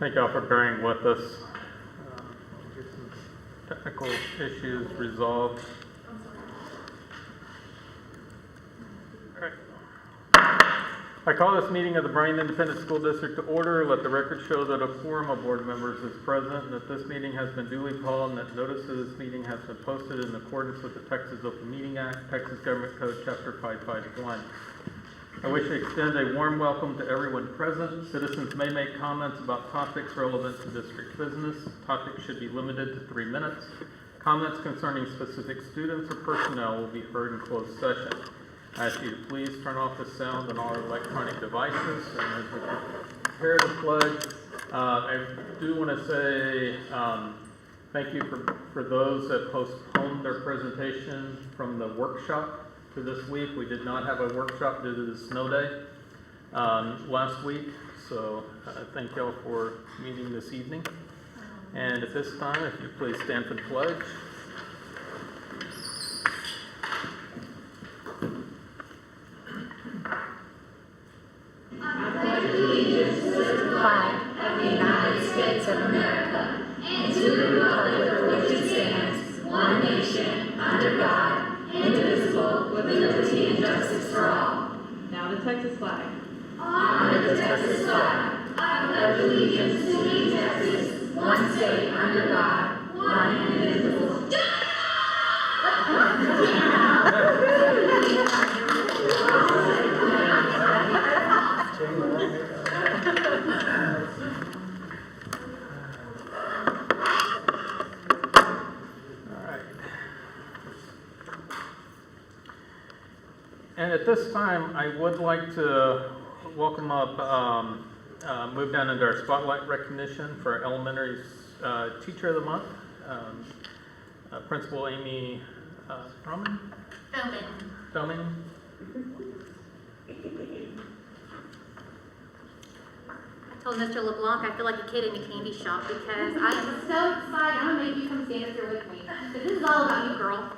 Thank y'all for bearing with us. Get some technical issues resolved. All right. I call this meeting of the Bryan Independent School District to order. Let the record show that a quorum of board members is present and that this meeting has been duly called and that notice of this meeting has been posted in accordance with the Texas Open Meeting Act, Texas Government Code, Chapter 551. I wish to extend a warm welcome to everyone present. Citizens may make comments about topics relevant to district business. Topics should be limited to 3 minutes. Comments concerning specific students or personnel will be heard in closed session. I ask you to please turn off the sound on all electronic devices. And as we prepare the pledge, I do want to say thank you for those that postponed their presentation from the workshop to this week. We did not have a workshop due to the snow day last week, so thank y'all for meeting this evening. And at this time, if you please stand for the pledge. I pledge allegiance to the flag of the United States of America and to the republic for which it stands, one nation, under God, indivisible, with liberty and justice for all. Now the Texas flag. Honor the Texas flag. I pledge allegiance to the Texas, one state under God, one and indivisible. And at this time, I would like to welcome up, move down into our spotlight recognition for our elementary teacher of the month, Principal Amy Thoman. I told Mr. LeBlanc I feel like a kid in a candy shop because I am so excited. I'm going to make you come stand up here with me. But this is all about you, girl.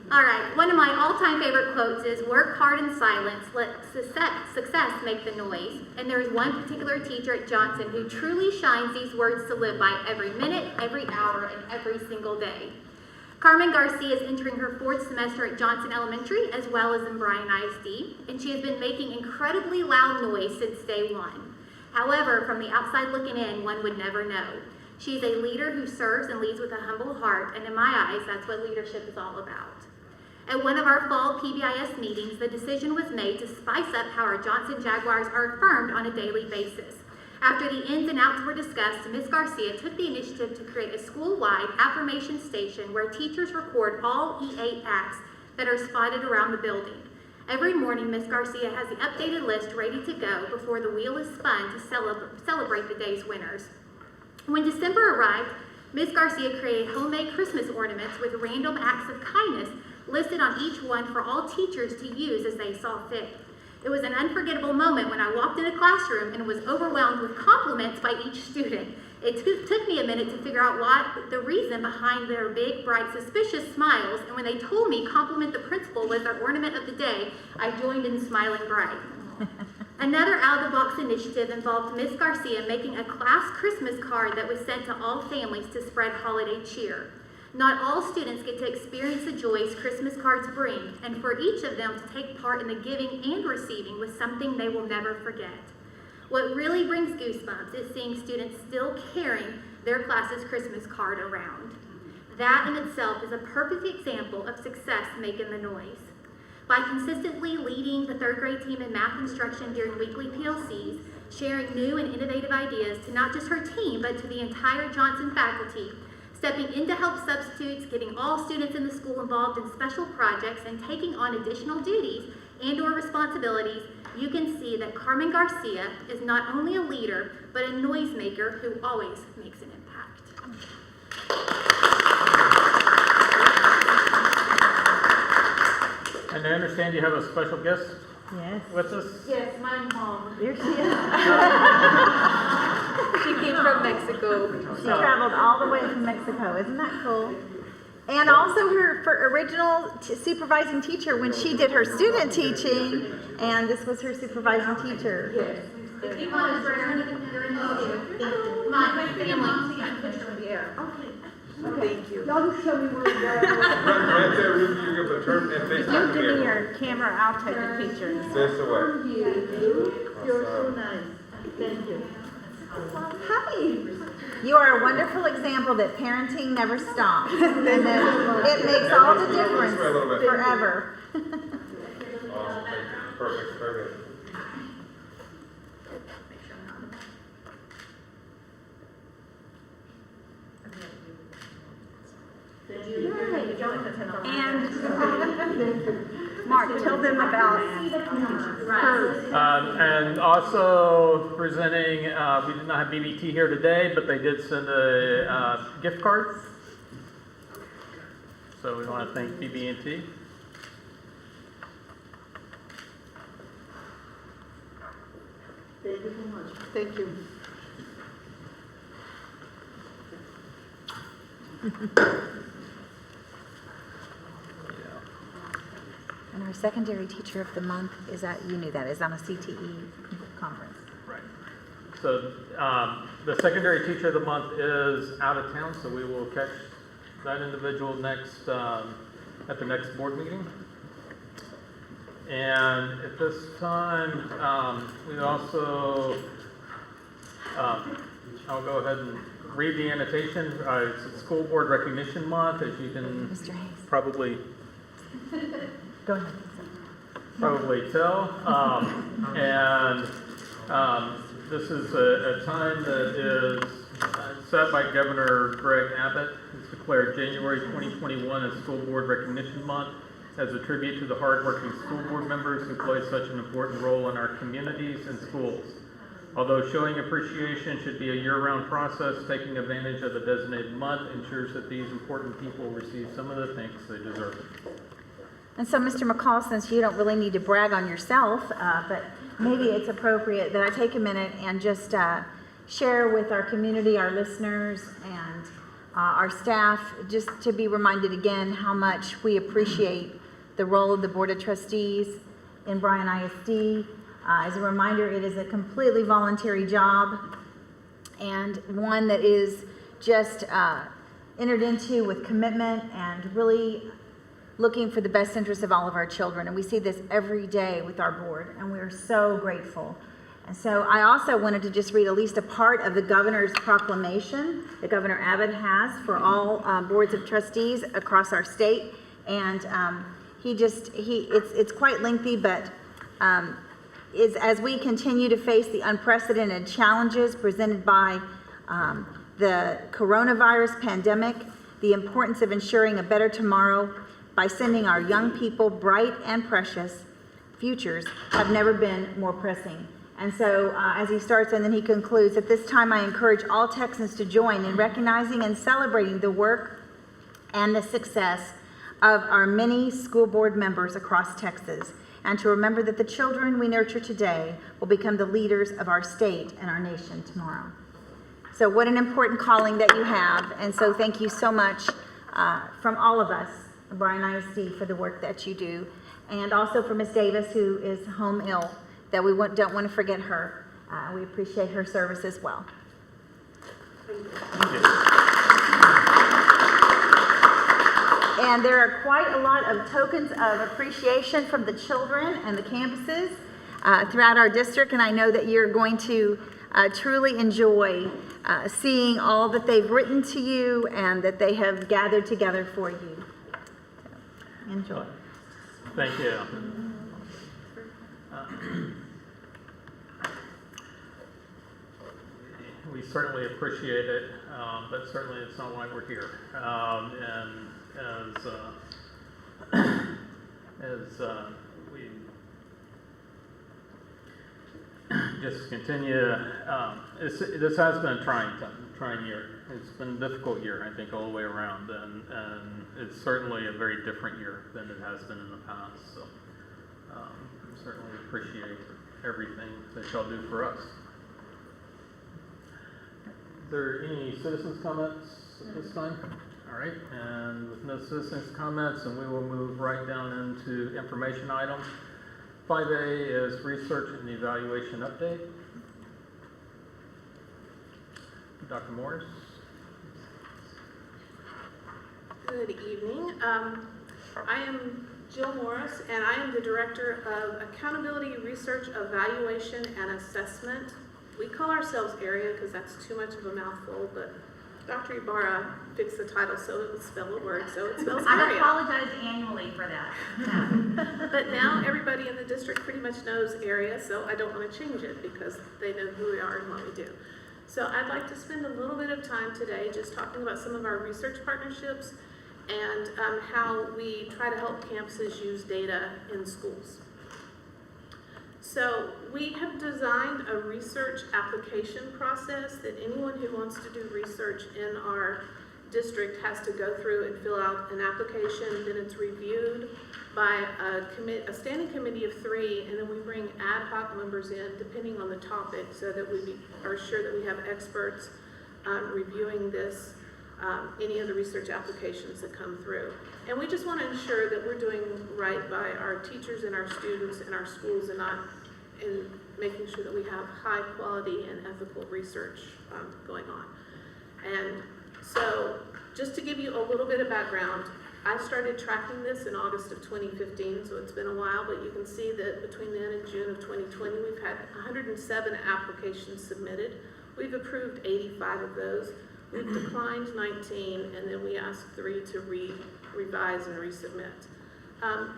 All right, one of my all-time favorite quotes is, "Work hard in silence, let success make the noise." And there is one particular teacher at Johnson who truly shines these words to live by every minute, every hour, and every single day. Carmen Garcia is entering her 4th semester at Johnson Elementary as well as in Bryan ISD, and she has been making incredibly loud noise since day one. However, from the outside looking in, one would never know. She is a leader who serves and leads with a humble heart, and in my eyes, that's what leadership is all about. At one of our fall PBIS meetings, the decision was made to spice up how our Johnson Jaguars are affirmed on a daily basis. After the ins and outs were discussed, Ms. Garcia took the initiative to create a school-wide affirmation station where teachers record all E8 acts that are spotted around the building. Every morning, Ms. Garcia has the updated list ready to go before the wheel is spun to celebrate the day's winners. When December arrived, Ms. Garcia created homemade Christmas ornaments with random acts of kindness listed on each one for all teachers to use as they saw fit. It was an unforgettable moment when I walked in a classroom and was overwhelmed with compliments by each student. It took me a minute to figure out what the reason behind their big, bright, suspicious smiles, and when they told me compliment the principal was their ornament of the day, I joined in smiling bright. Another out-of-the-box initiative involved Ms. Garcia making a class Christmas card that was sent to all families to spread holiday cheer. Not all students get to experience the joys Christmas cards bring, and for each of them to take part in the giving and receiving was something they will never forget. What really brings goosebumps is seeing students still carrying their class's Christmas card around. That in itself is a perfect example of success making the noise. By consistently leading the 3rd grade team in math instruction during weekly PLCs, sharing new and innovative ideas to not just her team, but to the entire Johnson faculty, stepping in to help substitutes, getting all students in the school involved in special projects, and taking on additional duties and/or responsibilities, you can see that Carmen Garcia is not only a leader, but a noisemaker who always makes an impact. And I understand you have a special guest with us? Yes, my mom. Here she is. She came from Mexico. She traveled all the way from Mexico. Isn't that cool? And also her original supervising teacher when she did her student teaching, and this was her supervising teacher. Yes. If you want to swear anything during this too. Come on, family. Thank you. Y'all just show me where to go. Right there, Ruby, you're gonna turn and face the You give me camera. your camera, I'll take the picture. Face away. You're so nice. Thank you. Hi. You are a wonderful example that parenting never stops. And that it makes all the difference This way a little bit. forever. Oh, thank you. Perfect, very good. And Mark, tell them about her. And also presenting, we did not have BBT here today, but they did send a gift card. So we want to thank BB&T. Thank you so much. Thank you. And our secondary teacher of the month is you knew that, is on a CTE conference. Right. So the secondary teacher of the month is out of town, so we will catch that individual next at the next board meeting. And at this time, we also, I'll go ahead and read the annotation. It's School Board Recognition Month, as you can Mr. Hayes, probably go ahead. tell. This is a time that is set by Governor Greg Abbott. It's declared January 2021 as School Board Recognition Month as a tribute to the hardworking school board members who play such an important role in our communities and schools. Although showing appreciation should be a year-round process, taking advantage of the designated month ensures that these important people receive some of the thanks they deserve. And so, Mr. McCall, since you don't really need to brag on yourself, but maybe it's appropriate that I take a minute and just share with our community, our listeners, and our staff, just to be reminded again how much we appreciate the role of the Board of Trustees in Bryan ISD. As a reminder, it is a completely voluntary job and one that is just entered into with commitment and really looking for the best interest of all of our children. And we see this every day with our board, and we are so grateful. And so I also wanted to just read at least a part of the governor's proclamation that Governor Abbott has for all boards of trustees across our state. And it's quite lengthy, but as we continue to face the unprecedented challenges presented by the coronavirus pandemic, the importance of ensuring a better tomorrow by sending our young people bright and precious futures have never been more pressing. And so as he starts and then he concludes, at this time I encourage all Texans to join in recognizing and celebrating the work and the success of our many school board members across Texas, and to remember that the children we nurture today will become the leaders of our state and our nation tomorrow. So what an important calling that you have, and so thank you so much from all of us, Bryan ISD, for the work that you do, and also for Ms. Davis, who is home ill, that we don't want to forget her. We appreciate her service as well. Thank you. And there are quite a lot of tokens of appreciation from the children and the campuses throughout our district, and I know that you're going to truly enjoy seeing all that they've written to you and that they have gathered together for you. So, enjoy. Thank you. We certainly appreciate it, but certainly it's not why we're here. And as we just continue, this has been a trying year. It's been a difficult year, I think, all the way around, and it's certainly a very different year than it has been in the past. So we certainly appreciate everything that y'all do for us. Is there any citizens' comments at this time? All right, and with no citizens' comments, and we will move right down into information items. 5A is research and evaluation update. Dr. Morris? Good evening. I am Jill Morris, and I am the Director of Accountability, Research, Evaluation, and Assessment. We call ourselves AREA because that's too much of a mouthful, but Dr. Ibarra fixed the title so it would spell a word, so it spells I AREA. apologize annually for that. But now everybody in the district pretty much knows AREA, so I don't want to change it because they know who we are and what we do. So I'd like to spend a little bit of time today just talking about some of our research partnerships and how we try to help campuses use data in schools. So we have designed a research application process that anyone who wants to do research in our district has to go through and fill out an application. Then it's reviewed by a standing committee of 3, and then we bring ad hoc members in depending on the topic so that we are sure that we have experts reviewing this, any of the research applications that come through. And we just want to ensure that we're doing right by our teachers and our students and our schools and not in making sure that we have high quality and ethical research going on. And so just to give you a little bit of background, I started tracking this in August of 2015, so it's been a while, but you can see that between then and June of 2020, we've had 107 applications submitted. We've approved 85 of those. We've declined 19, and then we asked 3 to revise and resubmit.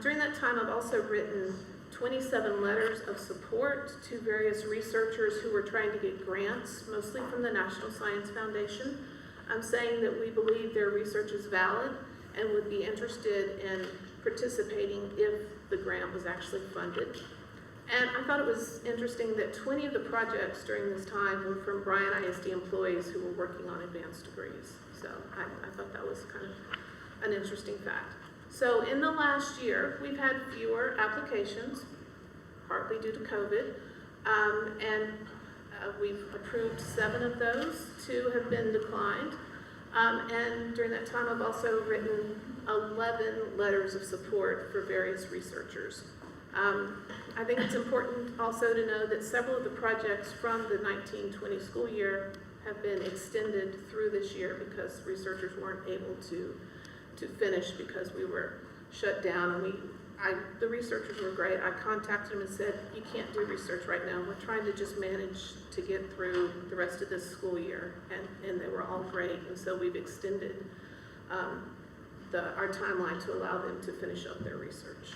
During that time, I've also written 27 letters of support to various researchers who were trying to get grants, mostly from the National Science Foundation. I'm saying that we believe their research is valid and would be interested in participating if the grant was actually funded. And I thought it was interesting that 20 of the projects during this time were from Bryan ISD employees who were working on advanced degrees. So I thought that was kind of an interesting fact. So in the last year, we've had fewer applications, partly due to COVID, and we've approved 7 of those. 2 have been declined. And during that time, I've also written 11 letters of support for various researchers. I think it's important also to know that several of the projects from the 1920 school year have been extended through this year because researchers weren't able to finish because we were shut down. And the researchers were great. I contacted them and said, you can't do research right now. We're trying to just manage to get through the rest of this school year. And they were all great. And so we've extended our timeline to allow them to finish up their research.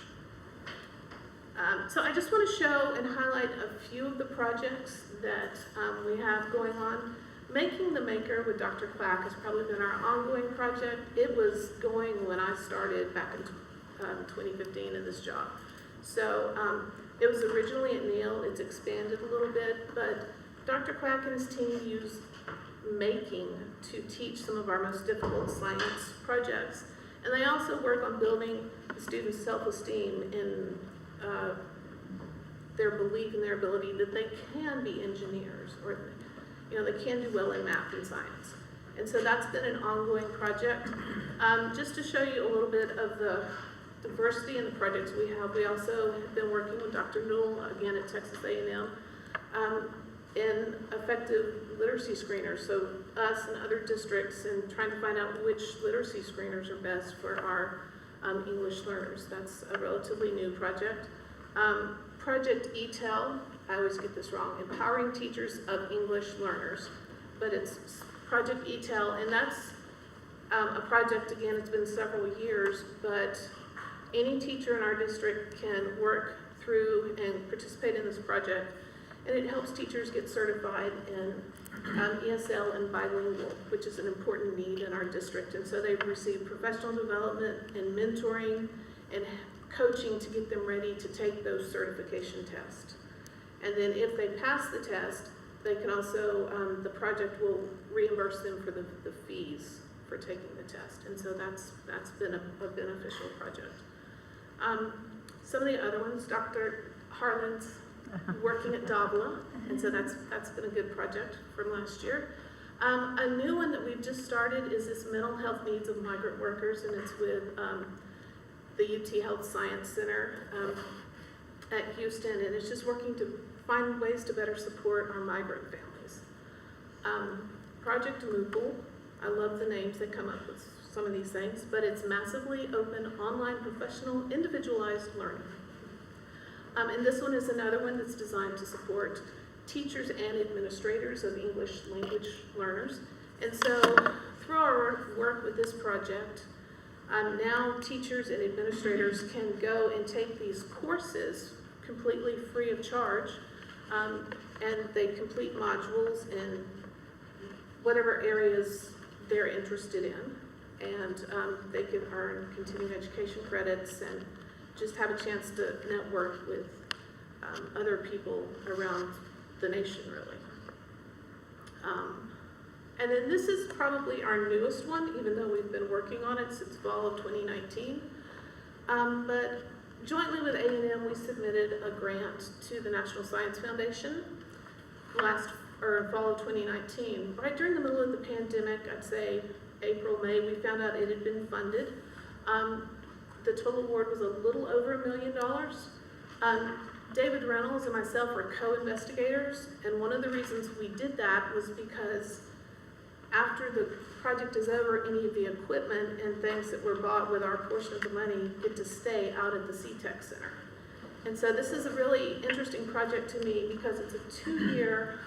So I just want to show and highlight a few of the projects that we have going on. Making the Maker with Dr. Quack has probably been our ongoing project. It was going when I started back in 2015 in this job. So it was originally at Neal. It's expanded a little bit, but Dr. Quack and his team use making to teach some of our most difficult science projects. And they also work on building the students' self-esteem in their belief in their ability that they can be engineers, or they can do well in math and science. And so that's been an ongoing project. Just to show you a little bit of the diversity in the projects we have, we also have been working with Dr. Newell, again at Texas A&M, in effective literacy screeners. So us and other districts, and trying to find out which literacy screeners are best for our English learners. That's a relatively new project. Project ETEL, I always get this wrong, Empowering Teachers of English Learners, but it's Project ETEL, and that's a project, again, it's been several years, but any teacher in our district can work through and participate in this project, and it helps teachers get certified in ESL and bilingual, which is an important need in our district. And so they receive professional development and mentoring and coaching to get them ready to take those certification tests. And then if they pass the test, they can also, the project will reimburse them for the fees for taking the test. And so that's been a beneficial project. Some of the other ones, Dr. Harlan's working at Davla, and so that's been a good project from last year. A new one that we've just started is this mental health needs of migrant workers, and it's with the UT Health Science Center at Houston, and it's just working to find ways to better support our migrant families. Project Moodle. I love the names that come up with some of these things, but it's massively open, online, professional, individualized learning. And this one is another one that's designed to support teachers and administrators of English language learners. And so through our work with this project, now teachers and administrators can go and take these courses completely free of charge, and they complete modules in whatever areas they're interested in, and they can earn continuing education credits and just have a chance to network with other people around the nation, really. And then this is probably our newest one, even though we've been working on it since fall of 2019. But jointly with A&M, we submitted a grant to the National Science Foundation fall of 2019. Right during the middle of the pandemic, I'd say April, May, we found out it had been funded. The total award was a little over $1 million. David Reynolds and myself were co-investigators, and one of the reasons we did that was because after the project is over, any of the equipment and things that were bought with our portion of the money get to stay out at the CTEC Center. And so this is a really interesting project to me because it's a 2-year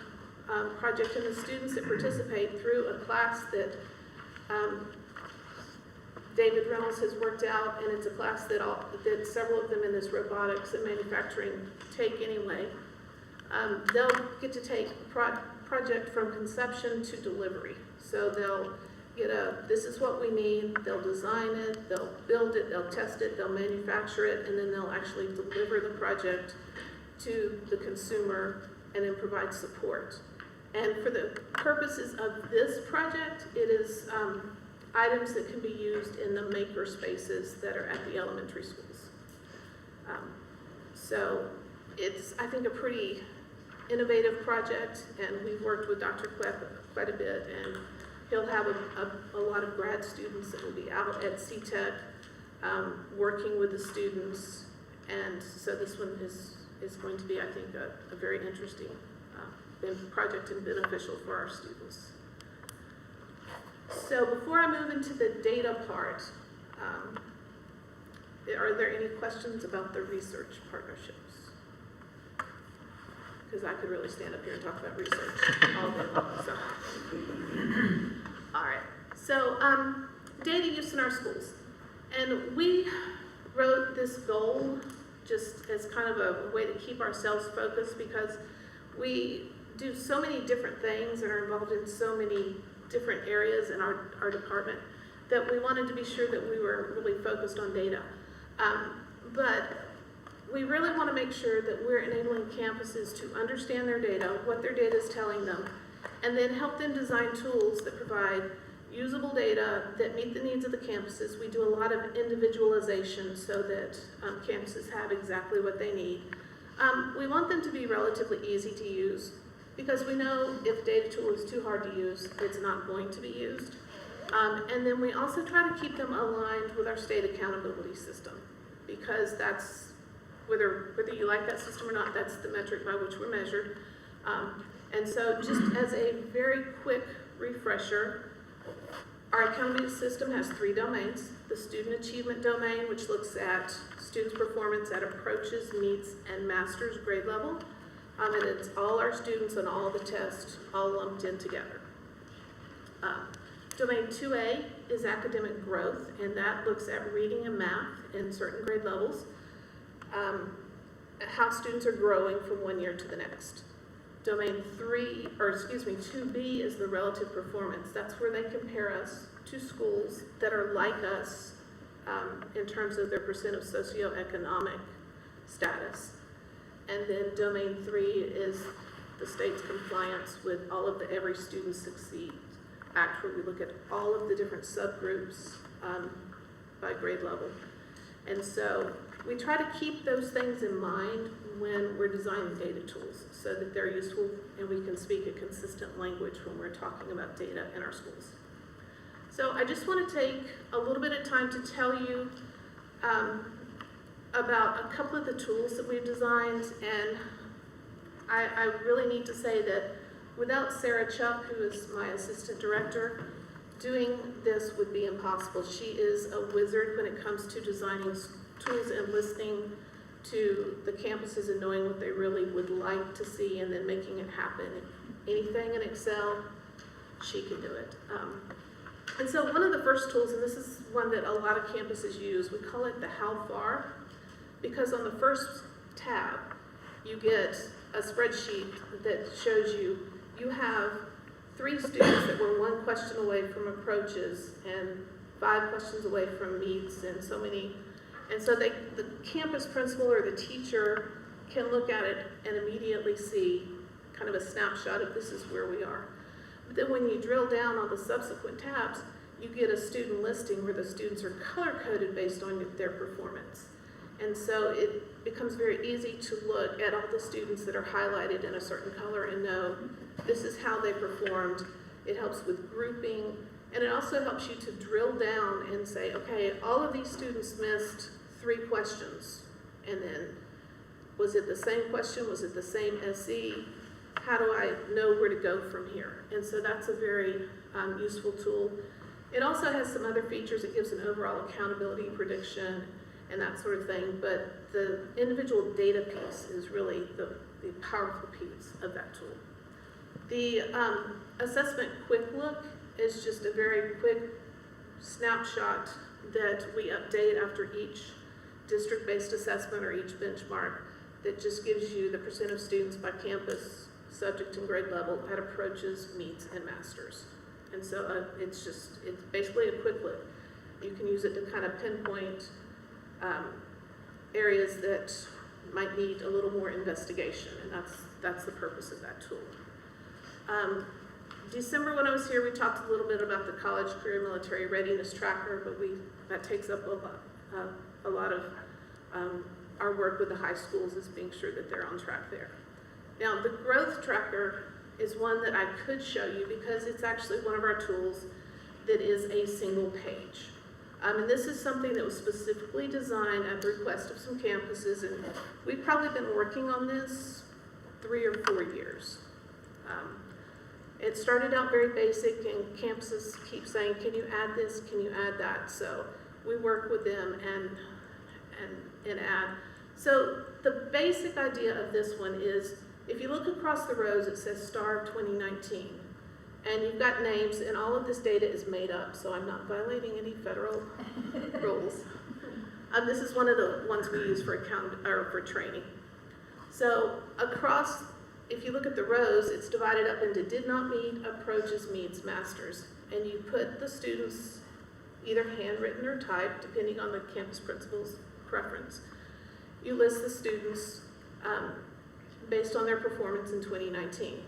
project, and the students that participate through a class that David Reynolds has worked out, and it's a class that several of them in this robotics and manufacturing take anyway. They'll get to take a project from conception to delivery. So they'll get this is what we need, they'll design it, they'll build it, they'll test it, they'll manufacture it, and then they'll actually deliver the project to the consumer and then provide support. And for the purposes of this project, it is items that can be used in the maker spaces that are at the elementary schools. So it's, I think, a pretty innovative project, and we've worked with Dr. quite a bit, and he'll have a lot of grad students that will be out at CTEC working with the students, and so this one is going to be, I think, a very interesting project and beneficial for our students. So before I move into the data part, are there any questions about the research partnerships? Because I could really stand up here and talk about research all day long. So. All right. So data use in our schools. And we wrote this goal just as kind of a way to keep ourselves focused, because we do so many different things and are involved in so many different areas in our department that we wanted to be sure that we were really focused on data. But we really want to make sure that we're enabling campuses to understand their data, what their data is telling them, and then help them design tools that provide usable data that meet the needs of the campuses. We do a lot of individualization so that campuses have exactly what they need. We want them to be relatively easy to use, because we know if a data tool is too hard to use, it's not going to be used. And then we also try to keep them aligned with our state accountability system, because that's, whether you like that system or not, that's the metric by which we're measured. And so just as a very quick refresher, our accountability system has 3 domains. The student achievement domain, which looks at students' performance at approaches, meets, and master's grade level. And it's all our students and all the tests all lumped in together. Domain 2A is academic growth, and that looks at reading and math in certain grade levels. How students are growing from one year to the next. Domain 2B is the relative performance. That's where they compare us to schools that are like us in terms of their percent of socioeconomic status. And then domain 3 is the state's compliance with all of the Every Student Succeeds Act, where we look at all of the different subgroups by grade level. And so we try to keep those things in mind when we're designing data tools, so that they're useful and we can speak a consistent language when we're talking about data in our schools. So I just want to take a little bit of time to tell you about a couple of the tools that we've designed, and I really need to say that Without Sarah Chuck, who is my assistant director, doing this would be impossible. She is a wizard when it comes to designing tools and listening to the campuses and knowing what they really would like to see and then making it happen. Anything in Excel, she can do it. And so one of the first tools, and this is one that a lot of campuses use, we call it the how far, because on the first tab, you get a spreadsheet that shows you have 3 students that were 1 question away from approaches and 5 questions away from meets and so many. And so the campus principal or the teacher can look at it and immediately see kind of a snapshot of this is where we are. But then when you drill down on the subsequent tabs, you get a student listing where the students are color-coded based on their performance. And so it becomes very easy to look at all the students that are highlighted in a certain color and know this is how they performed. It helps with grouping, and it also helps you to drill down and say, okay, all of these students missed 3 questions. And then, was it the same question? Was it the same SE? How do I know where to go from here? And so that's a very useful tool. It also has some other features. It gives an overall accountability prediction and that sort of thing, but the individual data piece is really the powerful piece of that tool. The assessment quick look is just a very quick snapshot that we update after each district-based assessment or each benchmark that just gives you the percent of students by campus, subject and grade level at approaches, meets, and masters. And so it's basically a quick look. You can use it to kind of pinpoint areas that might need a little more investigation, and that's the purpose of that tool. December when I was here, we talked a little bit about the college career military readiness tracker, but that takes up a lot of our work with the high schools is being sure that they're on track there. Now the growth tracker is one that I could show you because it's actually one of our tools that is a single page. And this is something that was specifically designed at the request of some campuses, and we've probably been working on this 3 or 4 years. It started out very basic, and campuses keep saying, can you add this, can you add that? So we work with them and add. So the basic idea of this one is, if you look across the rows, it says Star of 2019. And you've got names, and all of this data is made up, so I'm not violating any federal rules. This is one of the ones we use for training. So across, if you look at the rows, it's divided up into did not meet, approaches, meets, masters. And you put the students either handwritten or typed, depending on the campus principal's preference. You list the students based on their performance in 2019.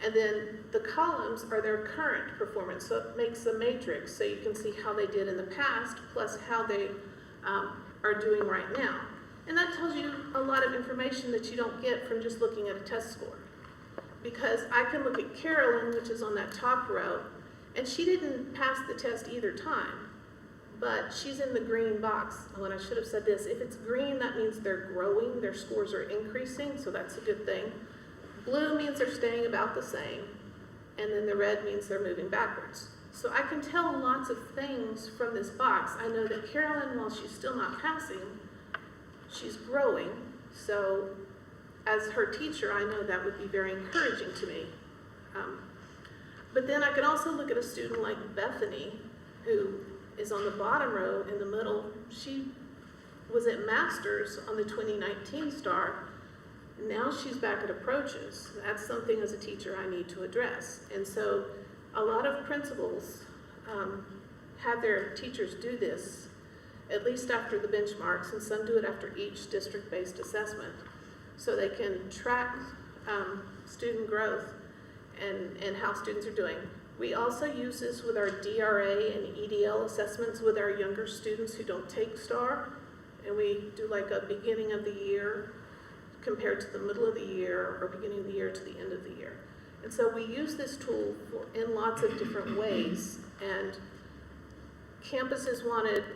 And then the columns are their current performance, so it makes a matrix so you can see how they did in the past plus how they are doing right now. And that tells you a lot of information that you don't get from just looking at a test score. Because I can look at Carolyn, which is on that top row, and she didn't pass the test either time, but she's in the green box. Oh, and I should have said this, if it's green, that means they're growing, their scores are increasing, so that's a good thing. Blue means they're staying about the same, and then the red means they're moving backwards. So I can tell lots of things from this box. I know that Carolyn, while she's still not passing, she's growing. So as her teacher, I know that would be very encouraging to me. But then I can also look at a student like Bethany, who is on the bottom row in the middle. She was at Masters on the 2019 Star. Now she's back at approaches. That's something as a teacher I need to address. And so a lot of principals have their teachers do this, at least after the benchmarks, and some do it after each district-based assessment, so they can track student growth and how students are doing. We also use this with our DRA and EDL assessments with our younger students who don't take STAR, and we do like a beginning of the year compared to the middle of the year or beginning of the year to the end of the year. And so we use this tool in lots of different ways, and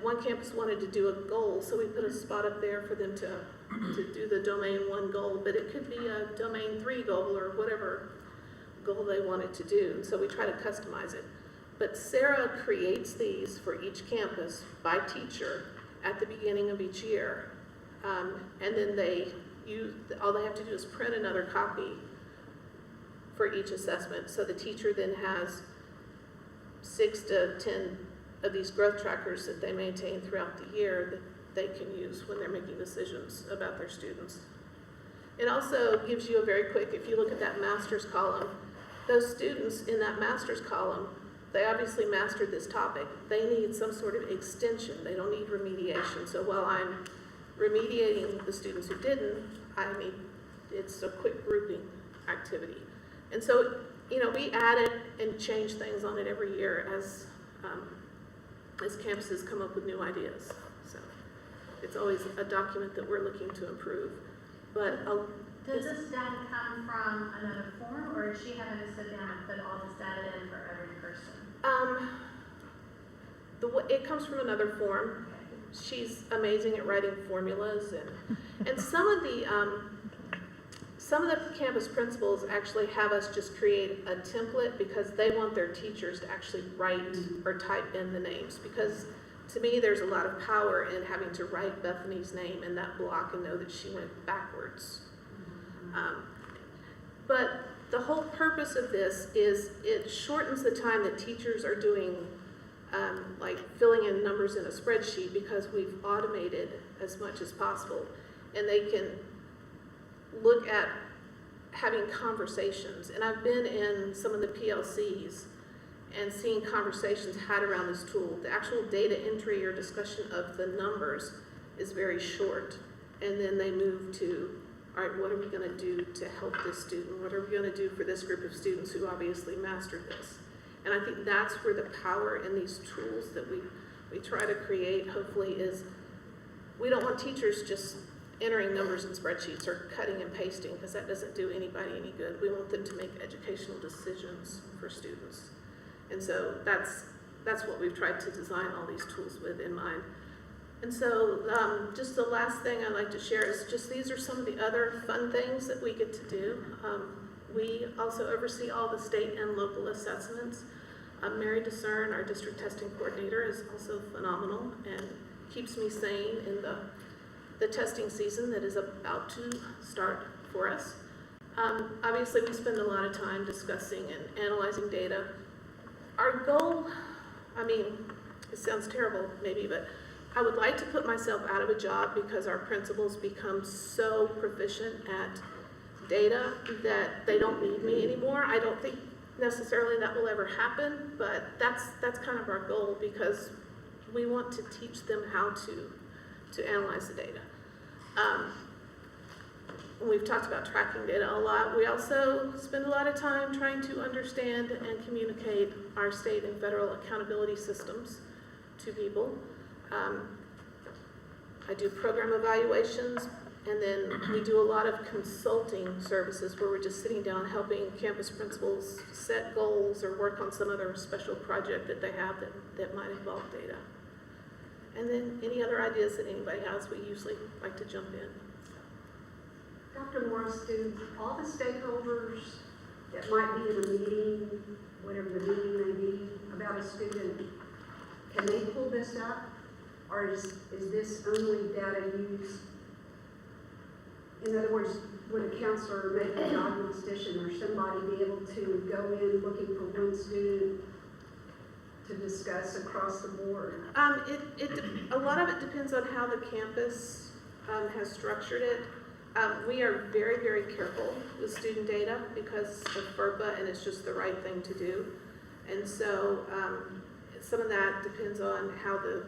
one campus wanted to do a goal, so we put a spot up there for them to do the Domain 1 goal, but it could be a Domain 3 goal or whatever goal they wanted to do, and so we try to customize it. But Sarah creates these for each campus by teacher at the beginning of each year. And then all they have to do is print another copy for each assessment. So the teacher then has 6 to 10 of these growth trackers that they maintain throughout the year that they can use when they're making decisions about their students. It also gives you a very quick, if you look at that master's column, those students in that master's column, they obviously mastered this topic. They need some sort of extension. They don't need remediation. So while I'm remediating the students who didn't, it's a quick grouping activity. And so, we add it and change things on it every year as campuses come up with new ideas. So it's always a document that we're looking to improve. But does this data come from another form, or is she having to sit down and put all this data in for every person? It comes from another form. She's amazing at writing formulas, and some of the campus principals actually have us just create a template because they want their teachers to actually write or type in the names. Because to me, there's a lot of power in having to write Bethany's name in that block and know that she went backwards. But the whole purpose of this is it shortens the time that teachers are doing, like filling in numbers in a spreadsheet, because we've automated as much as possible. And they can look at having conversations. And I've been in some of the PLCs and seeing conversations had around this tool. The actual data entry or discussion of the numbers is very short. And then they move to, all right, what are we going to do to help this student? What are we going to do for this group of students who obviously mastered this? And I think that's where the power in these tools that we try to create, hopefully, is we don't want teachers just entering numbers in spreadsheets or cutting and pasting, because that doesn't do anybody any good. We want them to make educational decisions for students. And so that's what we've tried to design all these tools with in mind. And so just the last thing I'd like to share is just these are some of the other fun things that we get to do. We also oversee all the state and local assessments. Mary Discern, our district testing coordinator, is also phenomenal and keeps me sane in the testing season that is about to start for us. Obviously, we spend a lot of time discussing and analyzing data. Our goal, it sounds terrible maybe, but I would like to put myself out of a job because our principals become so proficient at data that they don't need me anymore. I don't think necessarily that will ever happen, but that's kind of our goal, because we want to teach them how to analyze the data. We've talked about tracking data a lot. We also spend a lot of time trying to understand and communicate our state and federal accountability systems to people. I do program evaluations, and then we do a lot of consulting services where we're just sitting down helping campus principals set goals or work on some other special project that they have that might involve data. And then any other ideas that anybody has, we usually like to jump in. Dr. Morris, do all the stakeholders that might be in a meeting, whatever the meeting may be, about a student, can they pull this up? Or is this only data used? In other words, would a counselor make a diagnostician or somebody be able to go in looking for one student to discuss across the board? A lot of it depends on how the campus has structured it. We are very, very careful with student data because of FERPA, and it's just the right thing to do. And so some of that depends on how the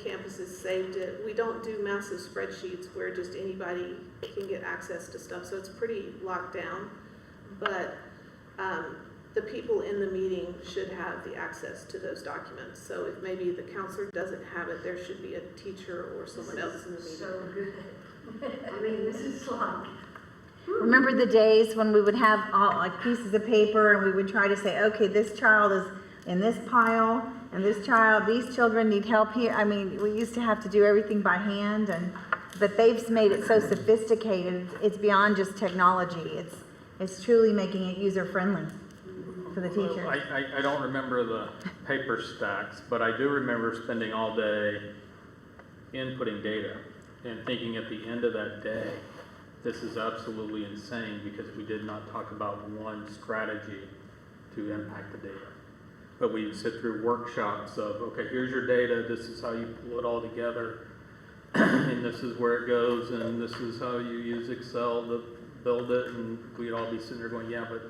campus has saved it. We don't do massive spreadsheets where just anybody can get access to stuff, so it's pretty locked down. But the people in the meeting should have the access to those documents. So if maybe the counselor doesn't have it, there should be a teacher or someone else in the meeting. So good. This is like... Remember the days when we would have all like pieces of paper and we would try to say, okay, this child is in this pile and these children need help here. We used to have to do everything by hand, but they've made it so sophisticated. It's beyond just technology. is truly making it user-friendly for the Well, teachers. I don't remember the paper stacks, but I do remember spending all day inputting data and thinking at the end of that day, this is absolutely insane because we did not talk about one strategy to impact the data. But we sit through workshops of, okay, here's your data, this is how you pull it all together, and this is where it goes, and this is how you use Excel to build it, and we'd all be sitting there going, yeah, but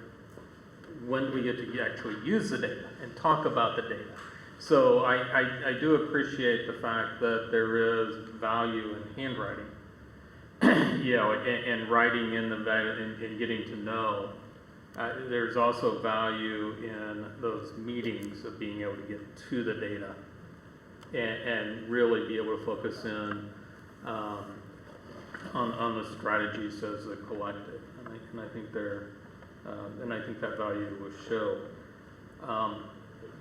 when do we get to actually use the data and talk about the data? So I do appreciate the fact that there is value in handwriting, you know, and writing in the value and getting to know. There's also value in those meetings of being able to get to the data and really be able to focus in on the strategies as a collective. And I think they're and I think that value will show.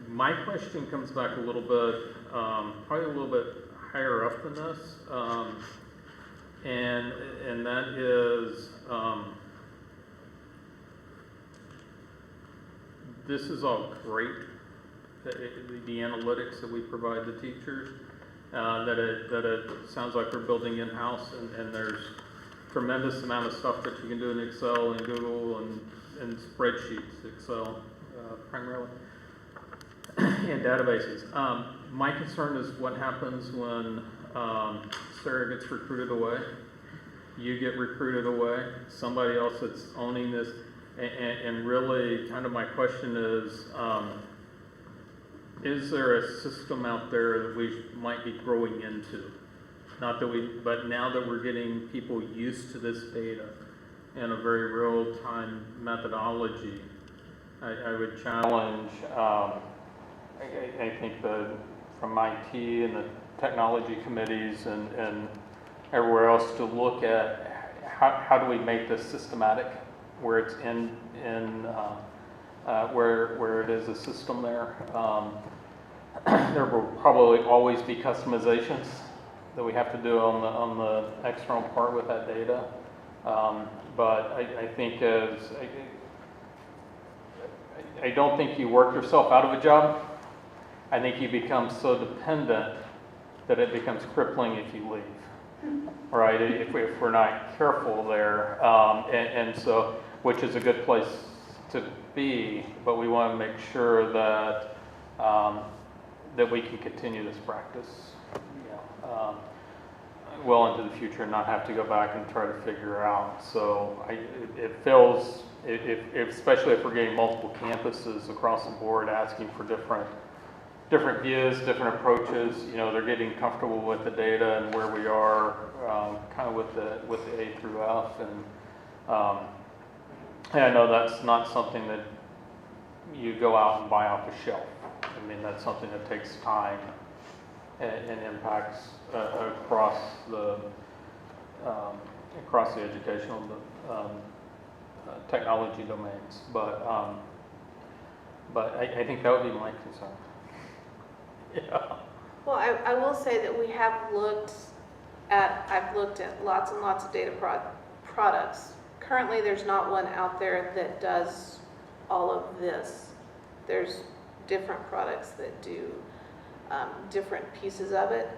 My question comes back a little bit, probably a little bit higher up than this, and that is, this is all great, the analytics that we provide the teachers, that it sounds like we're building in-house, and there's tremendous amount of stuff that you can do in Excel and Google and spreadsheets, Excel primarily, and databases. My concern is what happens when Sarah gets recruited away, you get recruited away, somebody else that's owning this, and really kind of my question is there a system out there that we might be growing into? Not that but now that we're getting people used to this data in a very real-time methodology, I would challenge, I think from IT and the technology committees and everywhere else to look at how do we make this systematic, where it's where it is a system there. There will probably always be customizations that we have to do on the external part with that data. But I think I don't think you work yourself out of a job. I think you become so dependent that it becomes crippling if you leave, right? If we're not careful there, and so, which is a good place to be, but we want to make sure that that we can continue this practice, well into the future and not have to go back and try to figure out. So it feels, especially if we're getting multiple campuses across the board asking for different views, different approaches, they're getting comfortable with the data and where we are, kind of with the A through F, and I know that's not something that you go out and buy off a shelf. I mean, that's something that takes time and impacts across the educational technology domains. But I think that would be my concern. Yeah. Well, I will say that I've looked at lots and lots of data products. Currently, there's not one out there that does all of this. There's different products that do different pieces of it.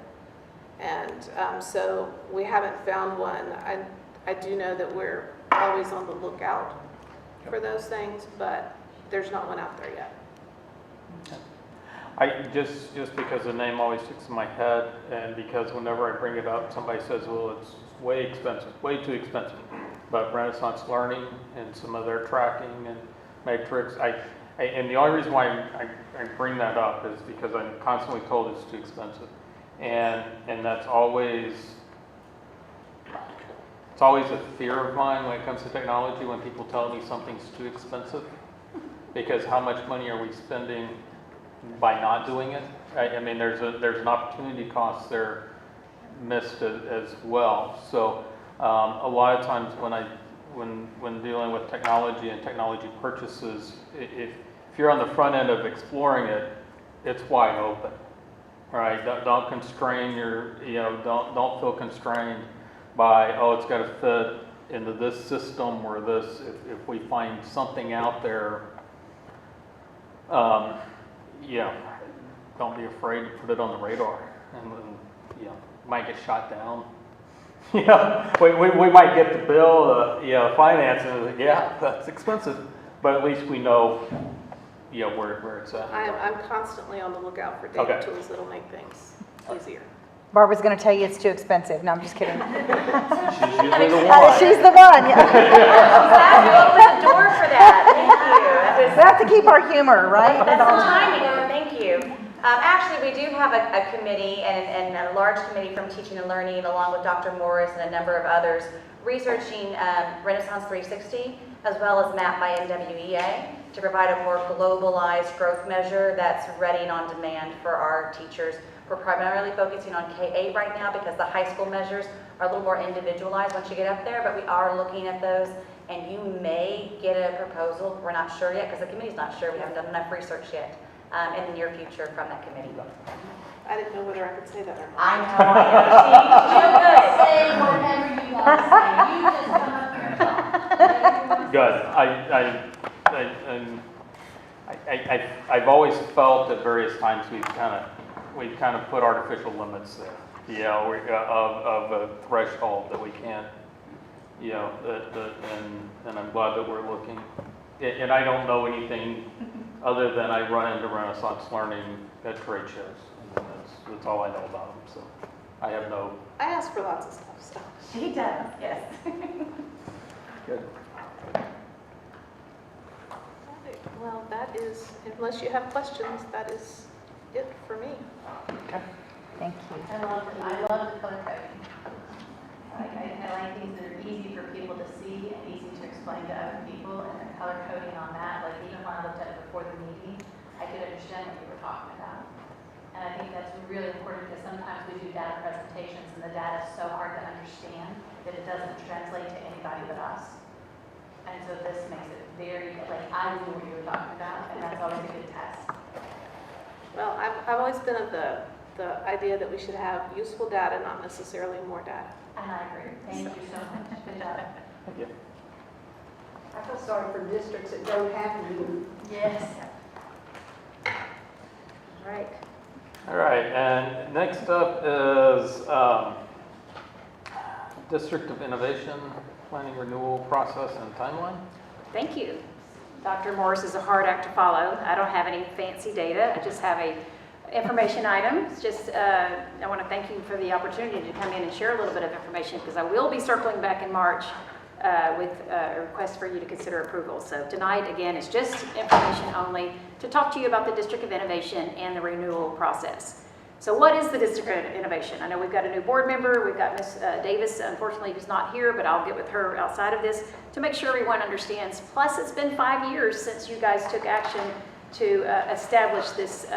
And so we haven't found one. I do know that we're always on the lookout for those things, but there's not one out there yet. I just because the name always sticks in my head, and because whenever I bring it up, somebody says, well, it's way expensive, way too expensive. But Renaissance Learning and some of their tracking and Matrix, and the only reason why I bring that up is because I'm constantly told it's too expensive. And that's always, it's always a fear of mine when it comes to technology, when people tell me something's too expensive, because how much money are we spending by not doing it? I mean, there's an opportunity cost there missed as well. So a lot of times when dealing with technology and technology purchases, if you're on the front end of exploring it, it's wide open. Right? Don't constrain don't feel constrained by, oh, it's got to fit into this system or this, if we find something out there, yeah, don't be afraid to put it on the radar, and you know, might get shot down. Yeah, we might get the bill, finance, and yeah, that's expensive, but at least we know, where it's at. I'm constantly on the lookout for data Okay. tools that'll make things easier. Barbara's going to tell you it's too expensive. No, I'm just kidding. She's usually the one. She's the one, yeah. You opened the door for that, thank you. We have to keep our humor, right? That's the timing, thank you. Actually, we do have a committee and a large committee from Teaching and Learning, along with Dr. Morris and a number of others, researching Renaissance 360, as well as MAP by NWEA, to provide a more globalized growth measure that's ready and on demand for our teachers. We're primarily focusing on K-8 right now because the high school measures are a little more individualized once you get up there, but we are looking at those, and you may get a proposal. We're not sure yet because the committee's not sure. We haven't done enough research yet in the near future from that committee. I didn't know whether I could say that or not. I know. Say whatever you want to say. You just come up here and talk. Good. I've always felt at various times we've kind of put artificial limits there, of a threshold that we can't, and I'm glad that we're looking. And I don't know anything other than I run into Renaissance Learning at trade shows. And that's all I know about them. So I have no. I ask for lots of stuff, so. She does, yes. Good. Well, that is, unless you have questions, that is it for me. Thank you. I love the color coding. I like things that are easy for people to see and easy to explain to other people, and the color coding on that, like even when I looked at it before the meeting, I could understand what you were talking about. And I think that's really important because sometimes we do data presentations and the data is so hard to understand that it doesn't translate to anybody but us. And so this makes it very, like, I knew what you were talking about, and that's always a good test. Well, I've always been of the idea that we should have useful data, not necessarily more data. And I agree. Thank you so much. Good job. Thank you. I feel sorry for districts that don't have you. Yes. Right. All right, and next up is District of Innovation Planning Renewal Process and Timeline. Thank you. Dr. Morris is a hard act to follow. I don't have any fancy data. I just have a information item. It's just, I want to thank you for the opportunity to come in and share a little bit of information because I will be circling back in March with a request for you to consider approval. So tonight, again, is just information only to talk to you about the District of Innovation and the renewal process. So what is the District of Innovation? I know we've got a new board member. We've got Ms. Davis, unfortunately, who's not here, but I'll get with her outside of this to make sure everyone understands. Plus, it's been 5 years since you guys took action to establish this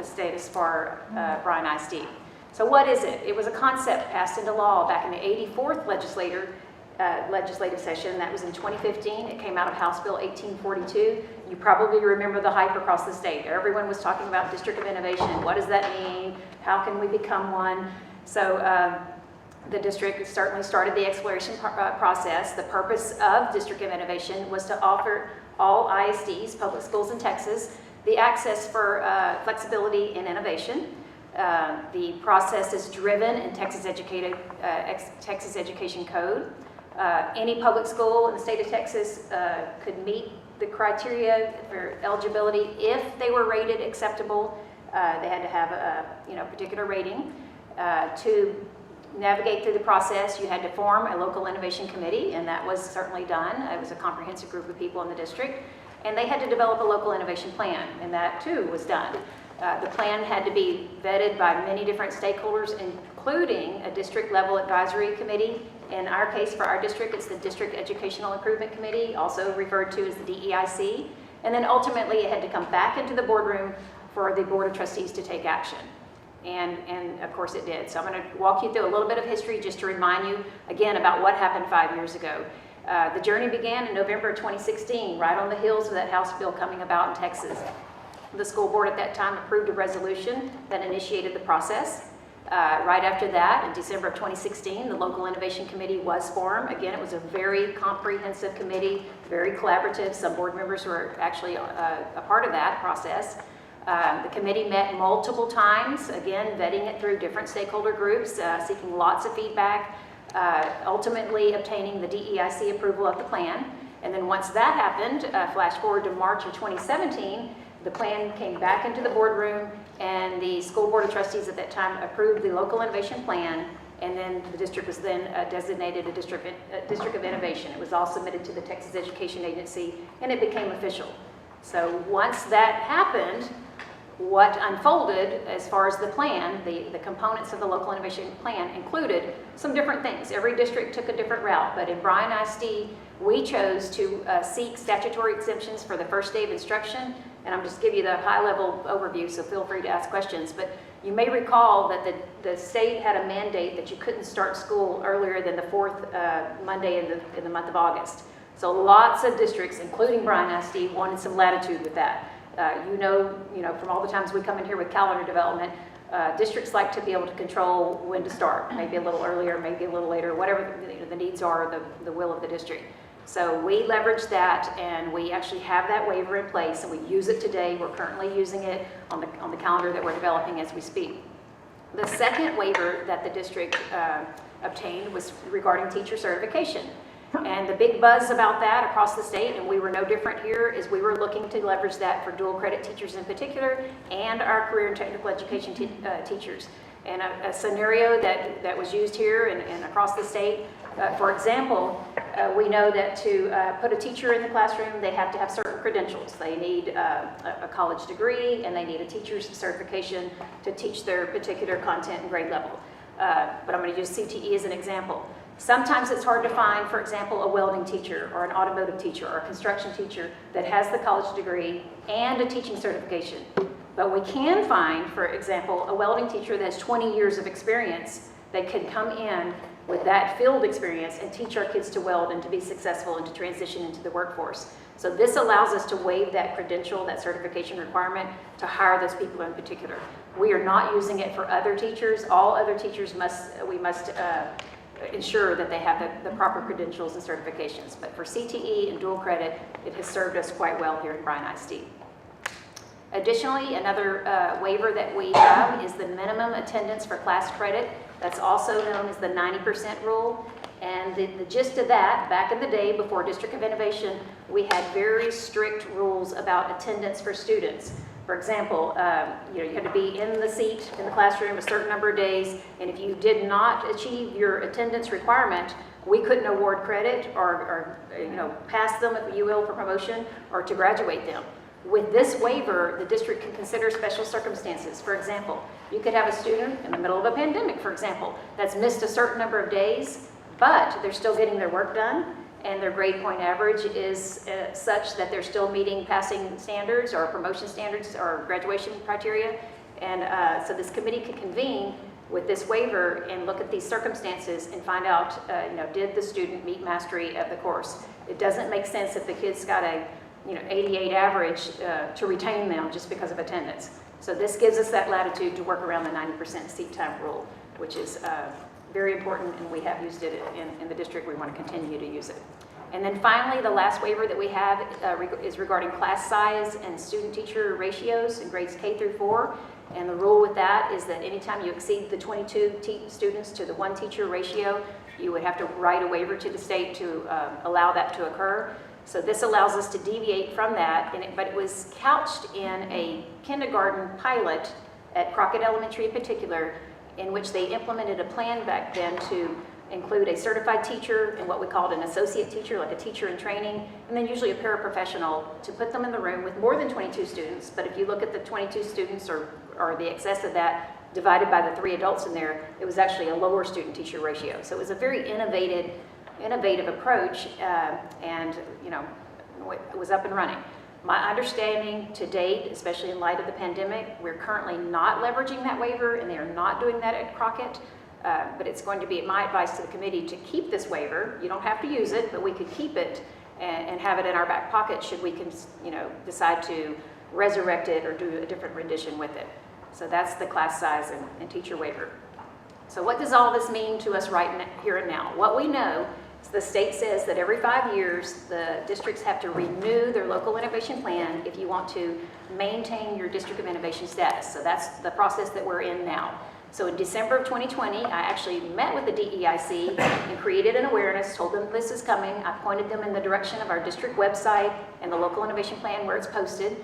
status for Bryan ISD. So what is it? It was a concept passed into law back in the 84th legislative session. That was in 2015. It came out of House Bill 1842. You probably remember the hype across the state. Everyone was talking about District of Innovation. What does that mean? How can we become one? So the district certainly started the exploration process. The purpose of District of Innovation was to offer all ISDs, public schools in Texas, the access for flexibility and innovation. The process is driven in Texas Education Code. Any public school in the state of Texas could meet the criteria for eligibility if they were rated acceptable. They had to have a particular rating. To navigate through the process, you had to form a local innovation committee, and that was certainly done. It was a comprehensive group of people in the district, and they had to develop a local innovation plan, and that too was done. The plan had to be vetted by many different stakeholders, including a district level advisory committee. In our case, for our district, it's the District Educational Improvement Committee, also referred to as the DEIC. And then ultimately, it had to come back into the boardroom for the Board of Trustees to take action. And of course it did. So I'm going to walk you through a little bit of history just to remind you, again, about what happened 5 years ago. The journey began in November of 2016, right on the heels of that House bill coming about in Texas. The school board at that time approved a resolution that initiated the process. Right after that, in December of 2016, the Local Innovation Committee was formed. Again, it was a very comprehensive committee, very collaborative. Some board members were actually a part of that process. The committee met multiple times, again, vetting it through different stakeholder groups, seeking lots of feedback, ultimately obtaining the DEIC approval of the plan. And then once that happened, flash forward to March of 2017, the plan came back into the boardroom, and the school board of trustees at that time approved the local innovation plan, and then the district was then designated a district of innovation. It was all submitted to the Texas Education Agency, and it became official. So once that happened, what unfolded as far as the plan, the components of the local innovation plan included some different things. Every district took a different route, but in Bryan ISD, we chose to seek statutory exemptions for the first day of instruction. And I'm just giving you the high-level overview, so feel free to ask questions. But you may recall that the state had a mandate that you couldn't start school earlier than the fourth Monday in the month of August. So lots of districts, including Bryan ISD, wanted some latitude with that. You know from all the times we come in here with calendar development, districts like to be able to control when to start, maybe a little earlier, maybe a little later, whatever the needs are, the will of the district. So we leveraged that, and we actually have that waiver in place, and we use it today. We're currently using it on the calendar that we're developing as we speak. The second waiver that the district obtained was regarding teacher certification. And the big buzz about that across the state, and we were no different here, is we were looking to leverage that for dual credit teachers in particular and our career and technical education teachers. And a scenario that was used here and across the state, for example, we know that to put a teacher in the classroom, they have to have certain credentials. They need a college degree, and they need a teacher's certification to teach their particular content and grade level. But I'm going to use CTE as an example. Sometimes it's hard to find, for example, a welding teacher or an automotive teacher or a construction teacher that has the college degree and a teaching certification. But we can find, for example, a welding teacher that has 20 years of experience that can come in with that field experience and teach our kids to weld and to be successful and to transition into the workforce. So this allows us to waive that credential, that certification requirement to hire those people in particular. We are not using it for other teachers. All other teachers must ensure that they have the proper credentials and certifications. But for CTE and dual credit, it has served us quite well here in Bryan ISD. Additionally, another waiver that we have is the minimum attendance for class credit. That's also known as the 90% rule. And the gist of that, back in the day before District of Innovation, we had very strict rules about attendance for students. For example, you had to be in the seat in the classroom a certain number of days, and if you did not achieve your attendance requirement, we couldn't award credit or pass them, if you will, for promotion or to graduate them. With this waiver, the district can consider special circumstances. For example, you could have a student in the middle of a pandemic, for example, that's missed a certain number of days, but they're still getting their work done, and their grade point average is such that they're still meeting passing standards or promotion standards or graduation criteria. And so this committee could convene with this waiver and look at these circumstances and find out, did the student meet mastery of the course? It doesn't make sense if the kid's got a 88 average to retain them just because of attendance. So this gives us that latitude to work around the 90% seat time rule, which is very important, and we have used it in the district. We want to continue to use it. And then finally, the last waiver that we have is regarding class size and student-teacher ratios in grades K through 4. And the rule with that is that anytime you exceed the 22 students to the 1 teacher ratio, you would have to write a waiver to the state to allow that to occur. So this allows us to deviate from that, but it was couched in a kindergarten pilot at Crockett Elementary in particular, in which they implemented a plan back then to include a certified teacher and what we called an associate teacher, like a teacher in training, and then usually a paraprofessional to put them in the room with more than 22 students. But if you look at the 22 students or the excess of that divided by the 3 adults in there, it was actually a lower student-teacher ratio. So it was a very innovative approach, and it was up and running. My understanding to date, especially in light of the pandemic, we're currently not leveraging that waiver, and they are not doing that at Crockett. But it's going to be my advice to the committee to keep this waiver. You don't have to use it, but we could keep it and have it in our back pocket should we decide to resurrect it or do a different rendition with it. So that's the class size and teacher waiver. So what does all this mean to us here and now? What we know is the state says that every 5 years, the districts have to renew their local innovation plan if you want to maintain your district of innovation status. So that's the process that we're in now. So in December of 2020, I actually met with the DEIC and created an awareness, told them this is coming. I pointed them in the direction of our district website and the local innovation plan where it's posted.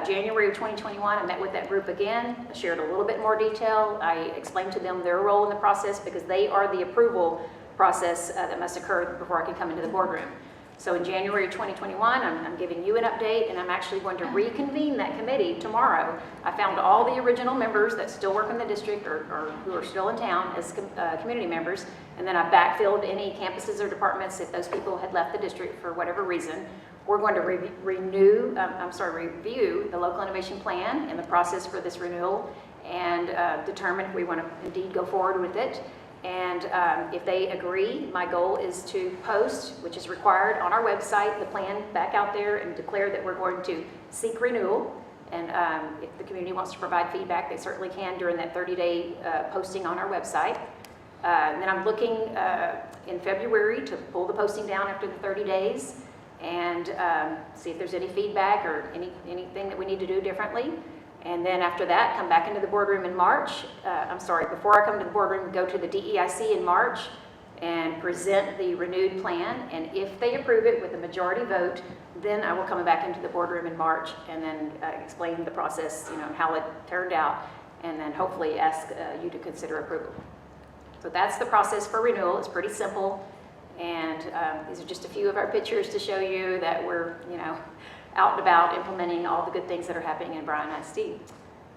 January of 2021, I met with that group again, shared a little bit more detail. I explained to them their role in the process because they are the approval process that must occur before I can come into the boardroom. So in January of 2021, I'm giving you an update, and I'm actually going to reconvene that committee tomorrow. I found all the original members that still work in the district or who are still in town as community members, and then I backfilled any campuses or departments if those people had left the district for whatever reason. We're going to review the local innovation plan and the process for this renewal and determine if we want to indeed go forward with it. And if they agree, my goal is to post, which is required on our website, the plan back out there and declare that we're going to seek renewal. And if the community wants to provide feedback, they certainly can during that 30-day posting on our website. And then I'm looking in February to pull the posting down after the 30 days and see if there's any feedback or anything that we need to do differently. And then after that, come back into the boardroom in March. Before I come to the boardroom, go to the DEIC in March and present the renewed plan. And if they approve it with a majority vote, then I will come back into the boardroom in March and then explain the process, how it turned out, and then hopefully ask you to consider approval. So that's the process for renewal. It's pretty simple. And these are just a few of our pictures to show you that we're, out and about implementing all the good things that are happening in Bryan ISD.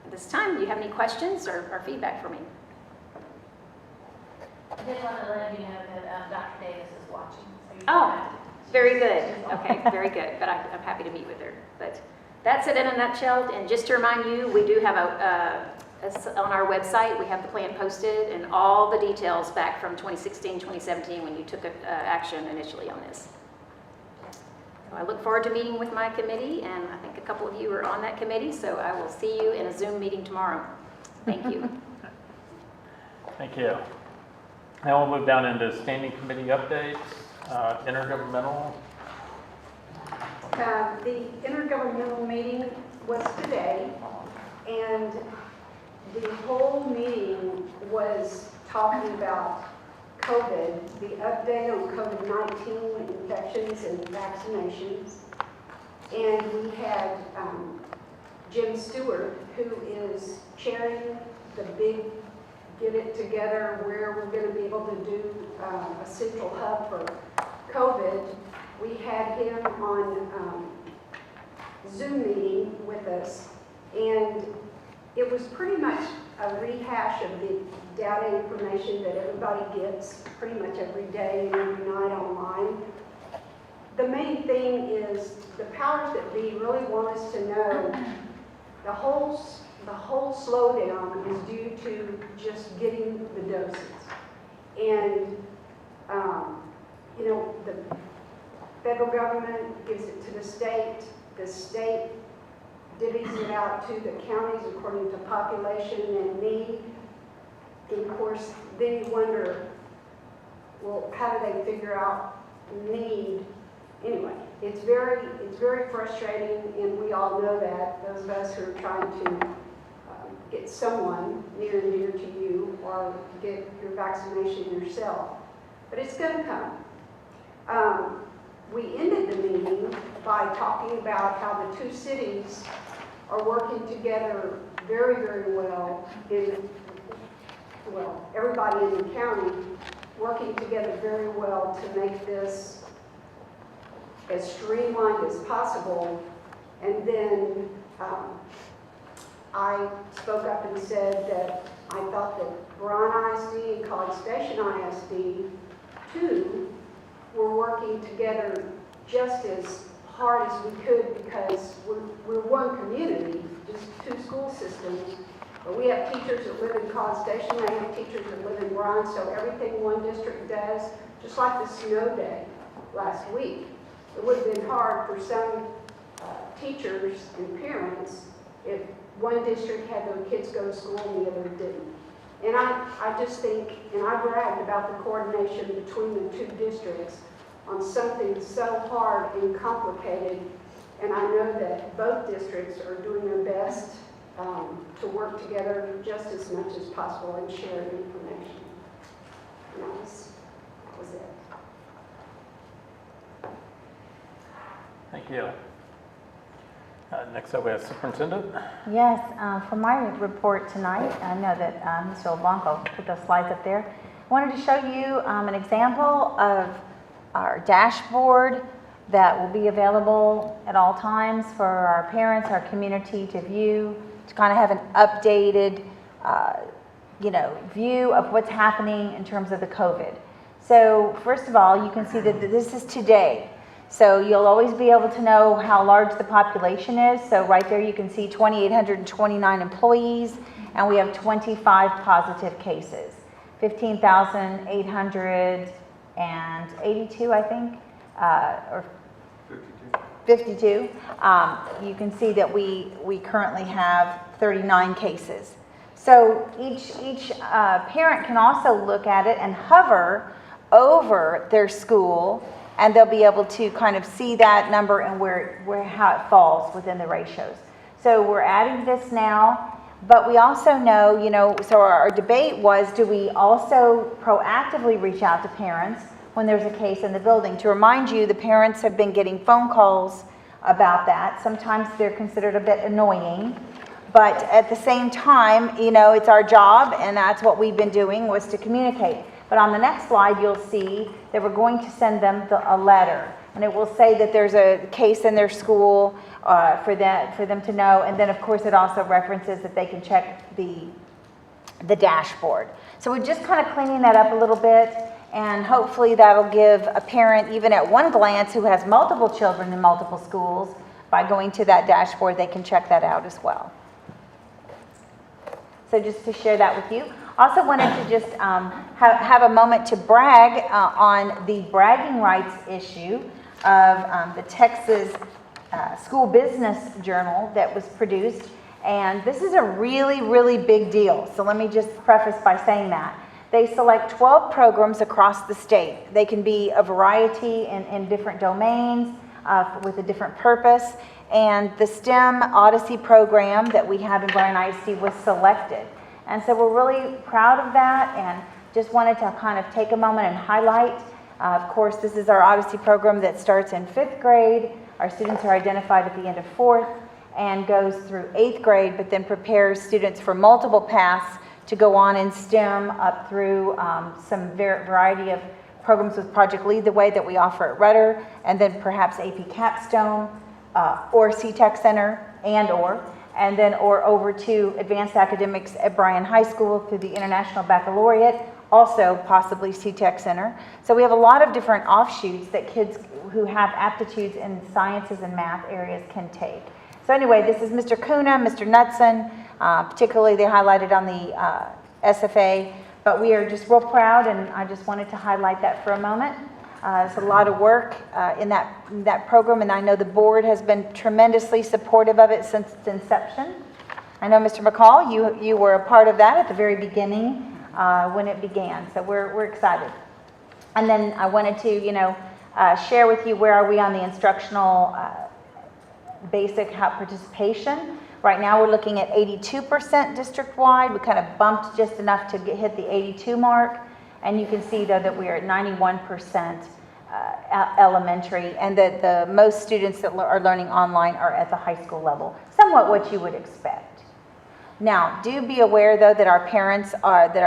At this time, do you have any questions or feedback for me? I did want to let you know that Dr. Davis is watching. So you Oh, very good. Okay, very good. But I'm happy to meet with her. But that's it in a nutshell. And just to remind you, we do have on our website, we have the plan posted and all the details back from 2016, 2017 when you took action initially on this. So I look forward to meeting with my committee, and I think a couple of you are on that committee, so I will see you in a Zoom meeting tomorrow. Thank you. Thank you. Now we'll move down into standing committee updates, intergovernmental. The intergovernmental meeting was today, and the whole meeting was talking about COVID, the update on COVID-19 infections and vaccinations. And we had Jim Stewart, who is chairing the big get it together where we're going to be able to do a central hub for COVID. We had him on Zoom meeting with us, and it was pretty much a rehash of the data information that everybody gets pretty much every day and every night online. The main thing is the powers that be really want us to know the whole slowdown is due to just getting the doses. And, the federal government gives it to the state divvies it out to the counties according to population and need. And of course, then you wonder, well, how do they figure out need? Anyway, it's very frustrating, and we all know that, those of us who are trying to get someone near and dear to you or get your vaccination yourself. But it's going to come. We ended the meeting by talking about how the two cities are working together very, very well everybody in the county working together very well to make this as streamlined as possible. And then I spoke up and said that I thought that Bryan ISD and College Station ISD too were working together just as hard as we could, because we're one community, just two school systems. But we have teachers that live in College Station, they have teachers that live in Bryan, so everything one district does, just like the snow day last week, it would have been hard for some teachers and parents if one district had their kids go to school and the other didn't. And I I just think, and I bragged about the coordination between the two districts on something so hard and complicated, and I know that both districts are doing their best to work together just as much as possible and share information. And that was it. Thank you. Next up, we have Superintendent. Yes, for my report tonight, I know that Mr. LeBlanc put those slides up there. I wanted to show you an example of our dashboard that will be available at all times for our parents, our community to view, to kind of have an updated, view of what's happening in terms of the COVID. So first of all, you can see that this is today. So you'll always be able to know how large the population is. So right there you can see 2,829 employees, and we have 25 positive cases. 15,882, I think, or 52. You can see that we currently have 39 cases. So each parent can also look at it and hover over their school, and they'll be able to kind of see that number and how it falls within the ratios. So we're adding this now, but we also know, so our debate was, do we also proactively reach out to parents when there's a case in the building? To remind you, the parents have been getting phone calls about that. Sometimes they're considered a bit annoying, but at the same time, it's our job, and that's what we've been doing, was to communicate. But on the next slide, you'll see that we're going to send them a letter, and it will say that there's a case in their school for them to know. And then, of course, it also references that they can check the dashboard. So we're just kind of cleaning that up a little bit, and hopefully that'll give a parent, even at one glance, who has multiple children in multiple schools, by going to that dashboard, they can check that out as well. So just to share that with you. Also wanted to just have a moment to brag on the bragging rights issue of the Texas School Business Journal that was produced. And this is a really, really big deal. So let me just preface by saying that. They select 12 programs across the state. They can be a variety in different domains with a different purpose. And the STEM Odyssey program that we have in Bryan ISD was selected. And so we're really proud of that, and just wanted to kind of take a moment and highlight. Of course, this is our Odyssey program that starts in 5th grade. Our students are identified at the end of 4th and goes through 8th grade, but then prepares students for multiple paths to go on in STEM up through some variety of programs with Project Lead the Way that we offer at Rudder, and then perhaps AP Capstone or CTEC Center and then over to advanced academics at Bryan High School through the International Baccalaureate, also possibly CTEC Center. So we have a lot of different offshoots that kids who have aptitudes in sciences and math areas can take. So anyway, this is Mr. Kuna, Mr. Knudsen, particularly they highlighted on the SFA, but we are just real proud, and I just wanted to highlight that for a moment. It's a lot of work in that program, and I know the board has been tremendously supportive of it since its inception. I know, Mr. McCall, you were a part of that at the very beginning when it began, so we're excited. And then I wanted to, share with you where are we on the instructional basic participation. Right now we're looking at 82% district-wide. We kind of bumped just enough to hit the 82 mark. And you can see, though, that we are at 91% elementary, and that the most students that are learning online are at the high school level, somewhat what you would expect. Now, do be aware, though, that our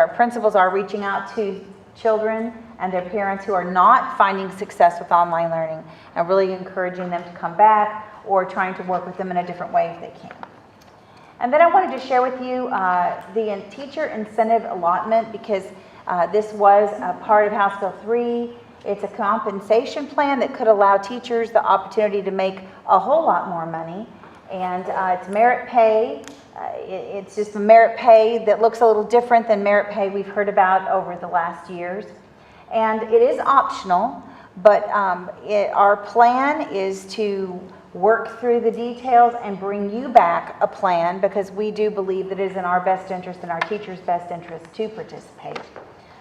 principals are reaching out to children and their parents who are not finding success with online learning, and really encouraging them to come back or trying to work with them in a different way if they can. And then I wanted to share with you the teacher incentive allotment, because this was a part of House Bill 3. It's a compensation plan that could allow teachers the opportunity to make a whole lot more money. And it's merit pay. It's just a merit pay that looks a little different than merit pay we've heard about over the last years. And it is optional, but our plan is to work through the details and bring you back a plan, because we do believe that it is in our best interest and our teachers' best interest to participate.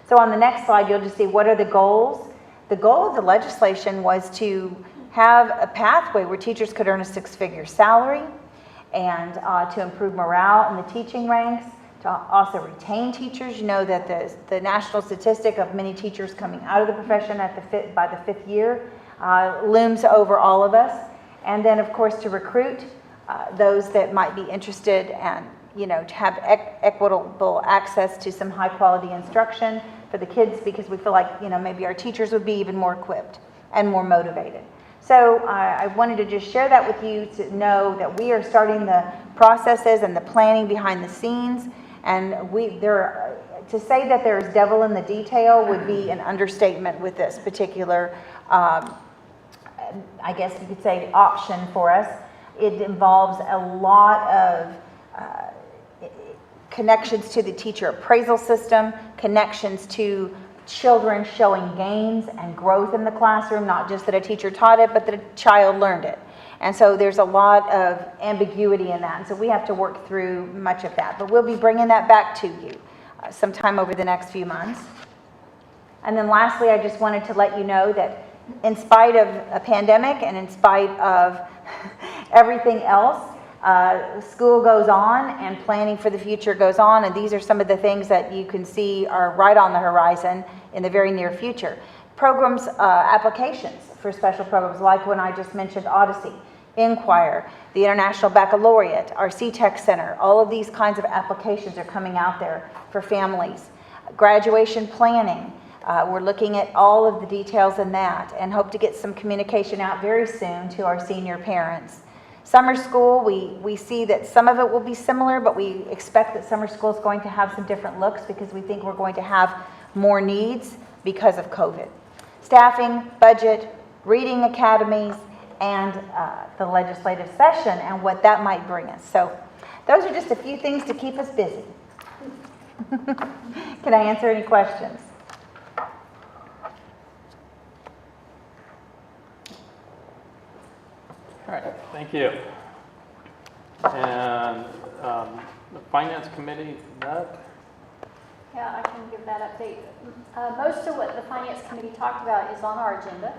So on the next slide, you'll just see what are the goals. The goal of the legislation was to have a pathway where teachers could earn a six-figure salary, and to improve morale in the teaching ranks, to also retain teachers. You know that the national statistic of many teachers coming out of the profession by the fifth year looms over all of us. And then, of course, to recruit those that might be interested and, to have equitable access to some high-quality instruction for the kids, because we feel like, maybe our teachers would be even more equipped and more motivated. So I wanted to just share that with you, to know that we are starting the processes and the planning behind the scenes. And to say that there is devil in the detail would be an understatement with this particular, I guess you could say, option for us. It involves a lot of connections to the teacher appraisal system, connections to children showing gains and growth in the classroom, not just that a teacher taught it, but that a child learned it. And so there's a lot of ambiguity in that. And so we have to work through much of that. But we'll be bringing that back to you sometime over the next few months. And then lastly, I just wanted to let you know that in spite of a pandemic and in spite of everything else, school goes on and planning for the future goes on, and these are some of the things that you can see are right on the horizon in the very near future. Programs, applications for special programs, like when I just mentioned Odyssey, Inquire, the International Baccalaureate, our CTEC Center, all of these kinds of applications are coming out there for families. Graduation planning, we're looking at all of the details in that and hope to get some communication out very soon to our senior parents. Summer school, we see that some of it will be similar, but we expect that summer school is going to have some different looks, because we think we're going to have more needs because of COVID. Staffing, budget, reading academies, and the legislative session and what that might bring us. So those are just a few things to keep us busy. Can I answer any questions? All right, thank you. And the Finance Committee met. Yeah, I can give that update. Most of what the Finance Committee talked about is on our agenda.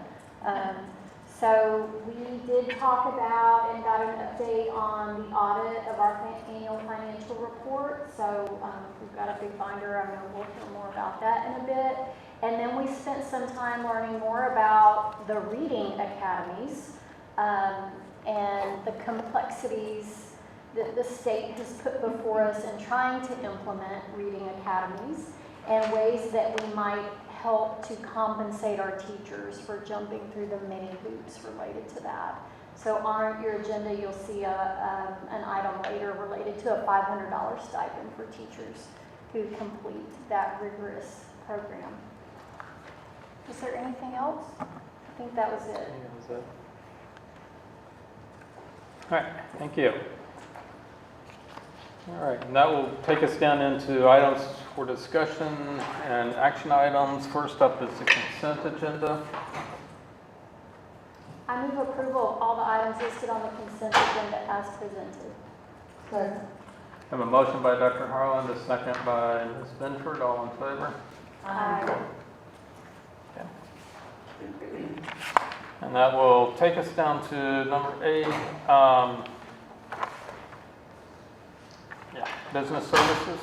So we did talk about and got an update on the audit of our annual financial report. So we've got a big binder. I'm going to work more about that in a bit. And then we spent some time learning more about the reading academies and the complexities that the state has put before us in trying to implement reading academies, and ways that we might help to compensate our teachers for jumping through the many hoops related to that. So on your agenda, you'll see an item later related to a $500 stipend for teachers who complete that rigorous program. Is there anything else? I think that was it. All right, thank you. All right, and that will take us down into items for discussion and action items. First up is the consent agenda. I move approval of all the items listed on the consent agenda as presented. I have a motion by Dr. Harlan, a second by Ms. Benford. All in favor? Aye. Okay. And that will take us down to number 8. Business services.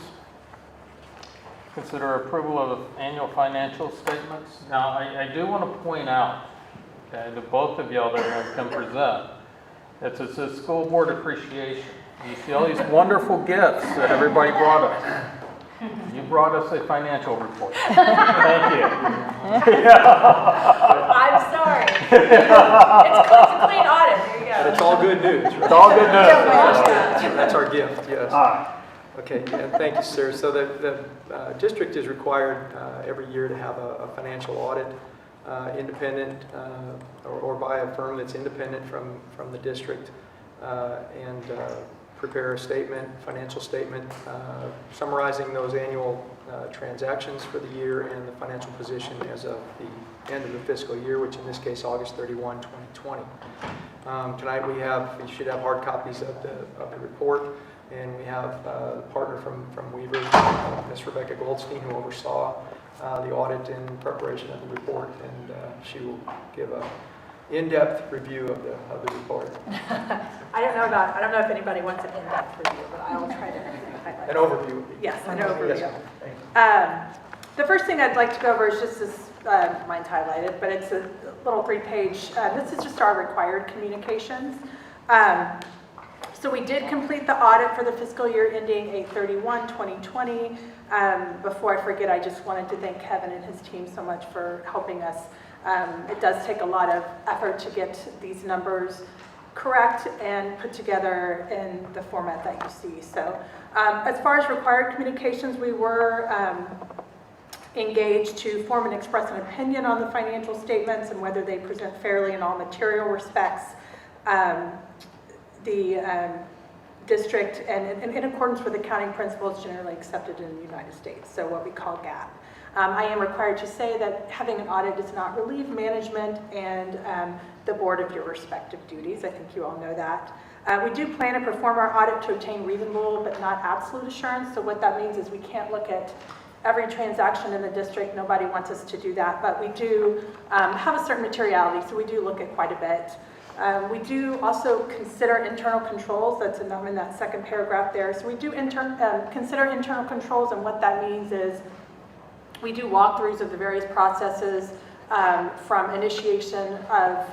Consider approval of annual financial statements. Now, I do want to point out, okay, to both of y'all that are going to come present, it's a school board appreciation. You see all these wonderful gifts that everybody brought us. You brought us a financial report. Thank you. I'm sorry. It's a clean audit. There you go. And it's all good news, right? It's all good news. That's our gift, yes. All right. Okay, yeah, thank you, sir. So the district is required every year to have a financial audit, independent, or by a firm that's independent from the district, and prepare a statement, financial statement, summarizing those annual transactions for the year and the financial position as of the end of the fiscal year, which in this case, August 31, 2020. Tonight you should have hard copies of the report, and we have a partner from Weaver, Ms. Rebecca Goldstein, who oversaw the audit in preparation of the report, and she will give a in-depth review of the report. I don't know if anybody wants an in-depth review, but I will try to highlight. An overview. Yes, an overview. Yes, thank you. The first thing I'd like to go over is just this, mine's highlighted, but it's a little 3-page, this is just our required communications. So we did complete the audit for the fiscal year ending 8/31/2020. Before I forget, I just wanted to thank Kevin and his team so much for helping us. It does take a lot of effort to get these numbers correct and put together in the format that you see. So as far as required communications, we were engaged to form and express an opinion on the financial statements and whether they present fairly in all material respects. The district, and in accordance with accounting principles generally accepted in the United States, so what we call GAAP. I am required to say that having an audit does not relieve management and the board of your respective duties. I think you all know that. We do plan to perform our audit to obtain reasonable but not absolute assurance. So what that means is we can't look at every transaction in the district. Nobody wants us to do that, but we do have a certain materiality, so we do look at quite a bit. We do also consider internal controls. That's in that second paragraph there. So we do consider internal controls, and what that means is we do walkthroughs of the various processes from initiation of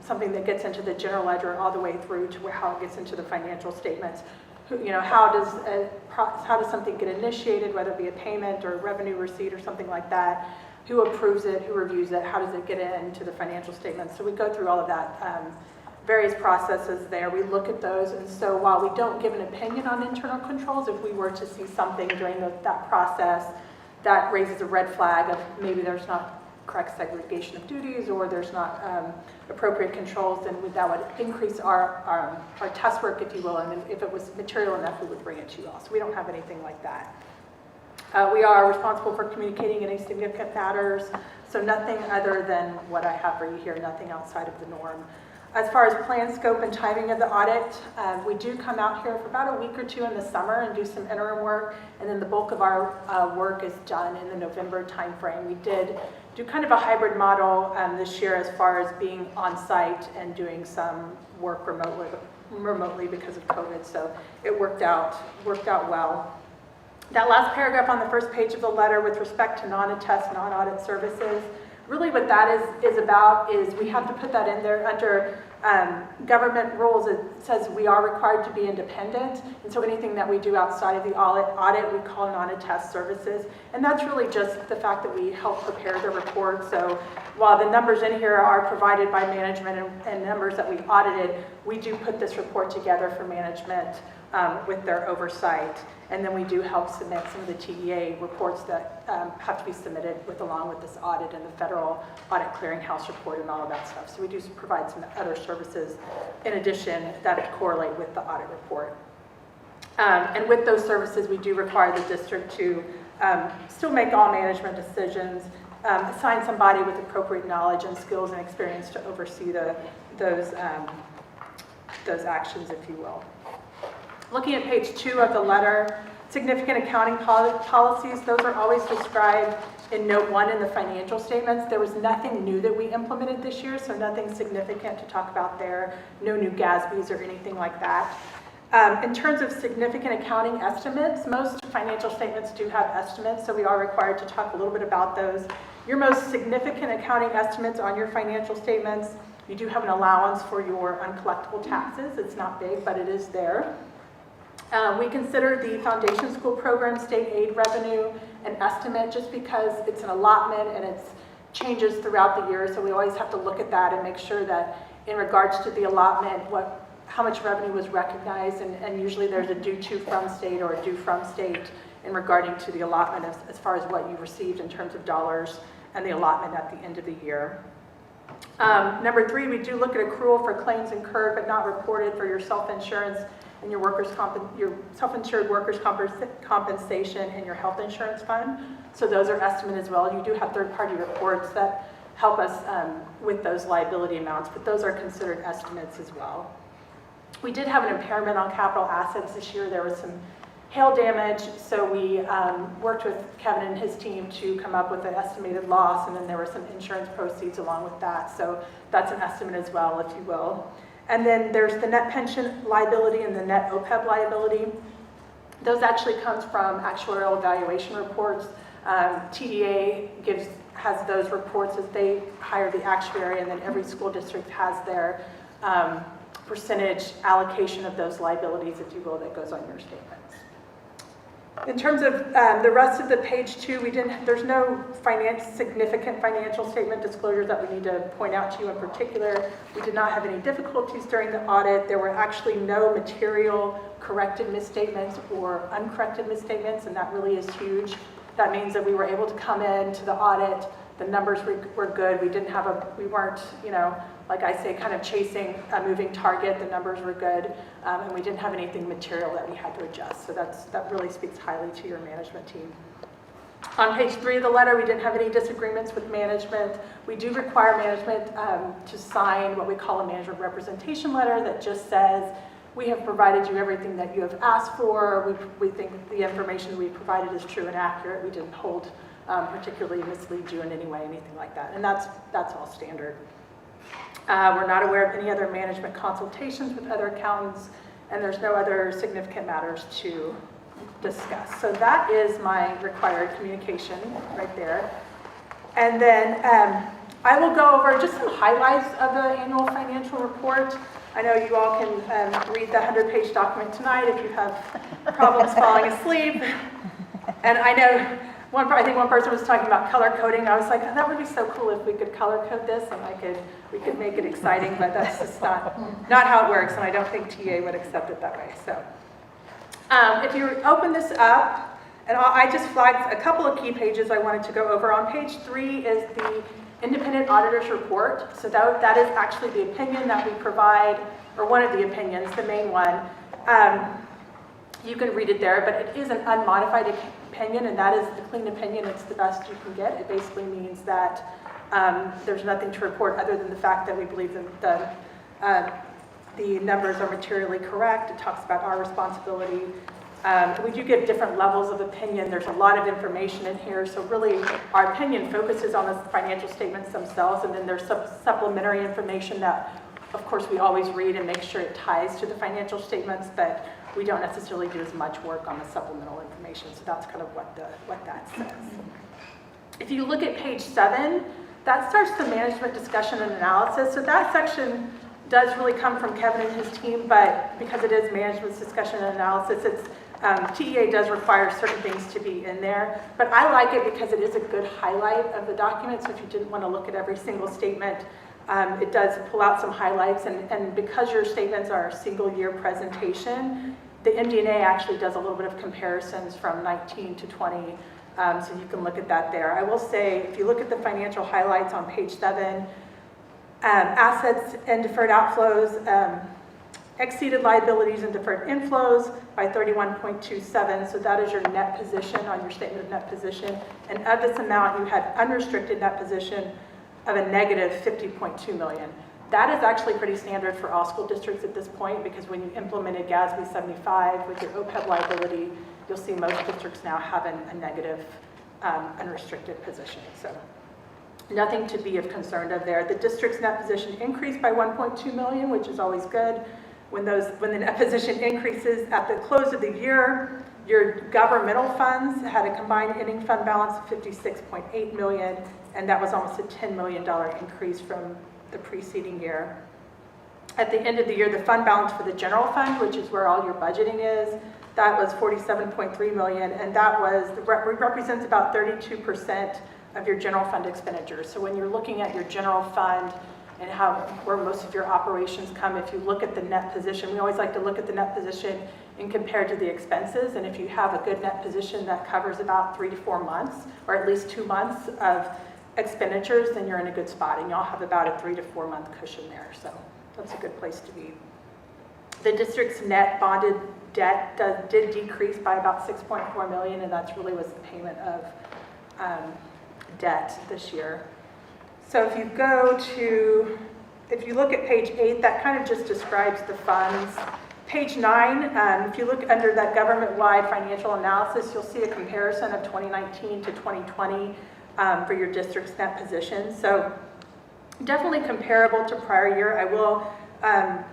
something that gets into the general ledger all the way through to how it gets into the financial statements. How does something get initiated, whether it be a payment or a revenue receipt or something like that? Who approves it? Who reviews it? How does it get into the financial statements? So we go through all of that, various processes there. We look at those, and so while we don't give an opinion on internal controls, if we were to see something during that process that raises a red flag of maybe there's not correct segregation of duties or there's not appropriate controls, then that would increase our test work, if you will, and if it was material enough, we would bring it to you all. So we don't have anything like that. We are responsible for communicating any significant matters, so nothing other than what I have for you here, nothing outside of the norm. As far as plan, scope, and timing of the audit, we do come out here for about a week or two in the summer and do some interim work, and then the bulk of our work is done in the November timeframe. We did do kind of a hybrid model this year as far as being on site and doing some work remotely because of COVID, so it worked out well. That last paragraph on the first page of the letter with respect to non-attest, non-audit services, really what that is about is we have to put that in there under government rules. It says we are required to be independent, and so anything that we do outside of the audit we call non-attest services, and that's really just the fact that we help prepare the report. So while the numbers in here are provided by management and numbers that we audited, we do put this report together for management with their oversight. And then we do help submit some of the TEA reports that have to be submitted along with this audit and the federal audit clearinghouse report and all of that stuff. So we do provide some other services in addition that correlate with the audit report. And with those services, we do require the district to still make all management decisions, assign somebody with appropriate knowledge and skills and experience to oversee those actions, if you will. Looking at page 2 of the letter, significant accounting policies, those are always described in note 1 in the financial statements. There was nothing new that we implemented this year, so nothing significant to talk about there, no new GASBs or anything like that. In terms of significant accounting estimates, most financial statements do have estimates, so we are required to talk a little bit about those. Your most significant accounting estimates on your financial statements, you do have an allowance for your uncollectible taxes. It's not big, but it is there. We consider the foundation school program state aid revenue an estimate just because it's an allotment and it changes throughout the year. So we always have to look at that and make sure that in regards to the allotment, how much revenue was recognized, and usually there's a due to from state or a due from state in regarding to the allotment as far as what you received in terms of dollars and the allotment at the end of the year. Number 3, we do look at accrual for claims incurred but not reported for your self-insurance and your your self-insured workers' compensation and your health insurance fund. So those are estimated as well. You do have third-party reports that help us with those liability amounts, but those are considered estimates as well. We did have an impairment on capital assets this year. There was some hail damage, so we worked with Kevin and his team to come up with an estimated loss, and then there were some insurance proceeds along with that. So that's an estimate as well, if you will. And then there's the net pension liability and the net OPEB liability. Those actually comes from actuarial evaluation reports. TDA has those reports as they hire the actuary, and then every school district has their percentage allocation of those liabilities, if you will, that goes on your statements. In terms of the rest of the page 2, there's no significant financial statement disclosures that we need to point out to you in particular. We did not have any difficulties during the audit. There were actually no material corrected misstatements or uncorrected misstatements, and that really is huge. That means that we were able to come in to the audit, the numbers were good. We weren't, like I say, kind of chasing a moving target. The numbers were good, and we didn't have anything material that we had to adjust. So that really speaks highly to your management team. On page 3 of the letter, we didn't have any disagreements with management. We do require management to sign what we call a management representation letter that just says, we have provided you everything that you have asked for. We think the information we provided is true and accurate. We didn't hold particularly mislead you in any way, anything like that. And that's all standard. We're not aware of any other management consultations with other accountants, and there's no other significant matters to discuss. So that is my required communication right there. And then I will go over just some highlights of the annual financial report. I know you all can read the 100-page document tonight if you have problems falling asleep. And I know I think one person was talking about color coding. I was like, oh, that would be so cool if we could color code this and we could make it exciting, but that's just not how it works, and I don't think TA would accept it that way. So if you open this up, and I just flagged a couple of key pages I wanted to go over. On page 3 is the independent auditor's report. So that is actually the opinion that we provide, or one of the opinions, the main one. You can read it there, but it is an unmodified opinion, and that is the clean opinion. It's the best you can get. It basically means that there's nothing to report other than the fact that we believe that the numbers are materially correct. It talks about our responsibility. We do give different levels of opinion. There's a lot of information in here, so really our opinion focuses on the financial statements themselves, and then there's some supplementary information that, of course, we always read and make sure it ties to the financial statements, but we don't necessarily do as much work on the supplemental information, so that's kind of what that says. If you look at page 7, that starts the management discussion and analysis. So that section does really come from Kevin and his team, but because it is management's discussion and analysis, TEA does require certain things to be in there. But I like it because it is a good highlight of the document, so if you didn't want to look at every single statement, it does pull out some highlights, and because your statements are a single year presentation, the MD&A actually does a little bit of comparisons from 19 to 20, so you can look at that there. I will say, if you look at the financial highlights on page 7, assets and deferred outflows exceeded liabilities and deferred inflows by 31.27, so that is your net position on your statement of net position, and of this amount you had unrestricted net position of a negative 50.2 million. That is actually pretty standard for all school districts at this point, because when you implemented GASB 75 with your OPEB liability, you'll see most districts now have a negative unrestricted position. So nothing to be of concern of there. The district's net position increased by 1.2 million, which is always good. When the net position increases at the close of the year, your governmental funds had a combined ending fund balance of 56.8 million, and that was almost a $10 million increase from the preceding year. At the end of the year, the fund balance for the general fund, which is where all your budgeting is, that was 47.3 million, and that represents about 32% of your general fund expenditures. So when you're looking at your general fund and where most of your operations come, if you look at the net position, we always like to look at the net position and compare to the expenses, and if you have a good net position that covers about 3 to 4 months, or at least 2 months of expenditures, then you're in a good spot, and you'll have about a 3 to 4 month cushion there, so that's a good place to be. The district's net bonded debt did decrease by about 6.4 million, and that's really was the payment of debt this year. So if you look at page 8, that kind of just describes the funds. Page 9, if you look under that government-wide financial analysis, you'll see a comparison of 2019 to 2020 for your district's net position. So definitely comparable to prior year. I will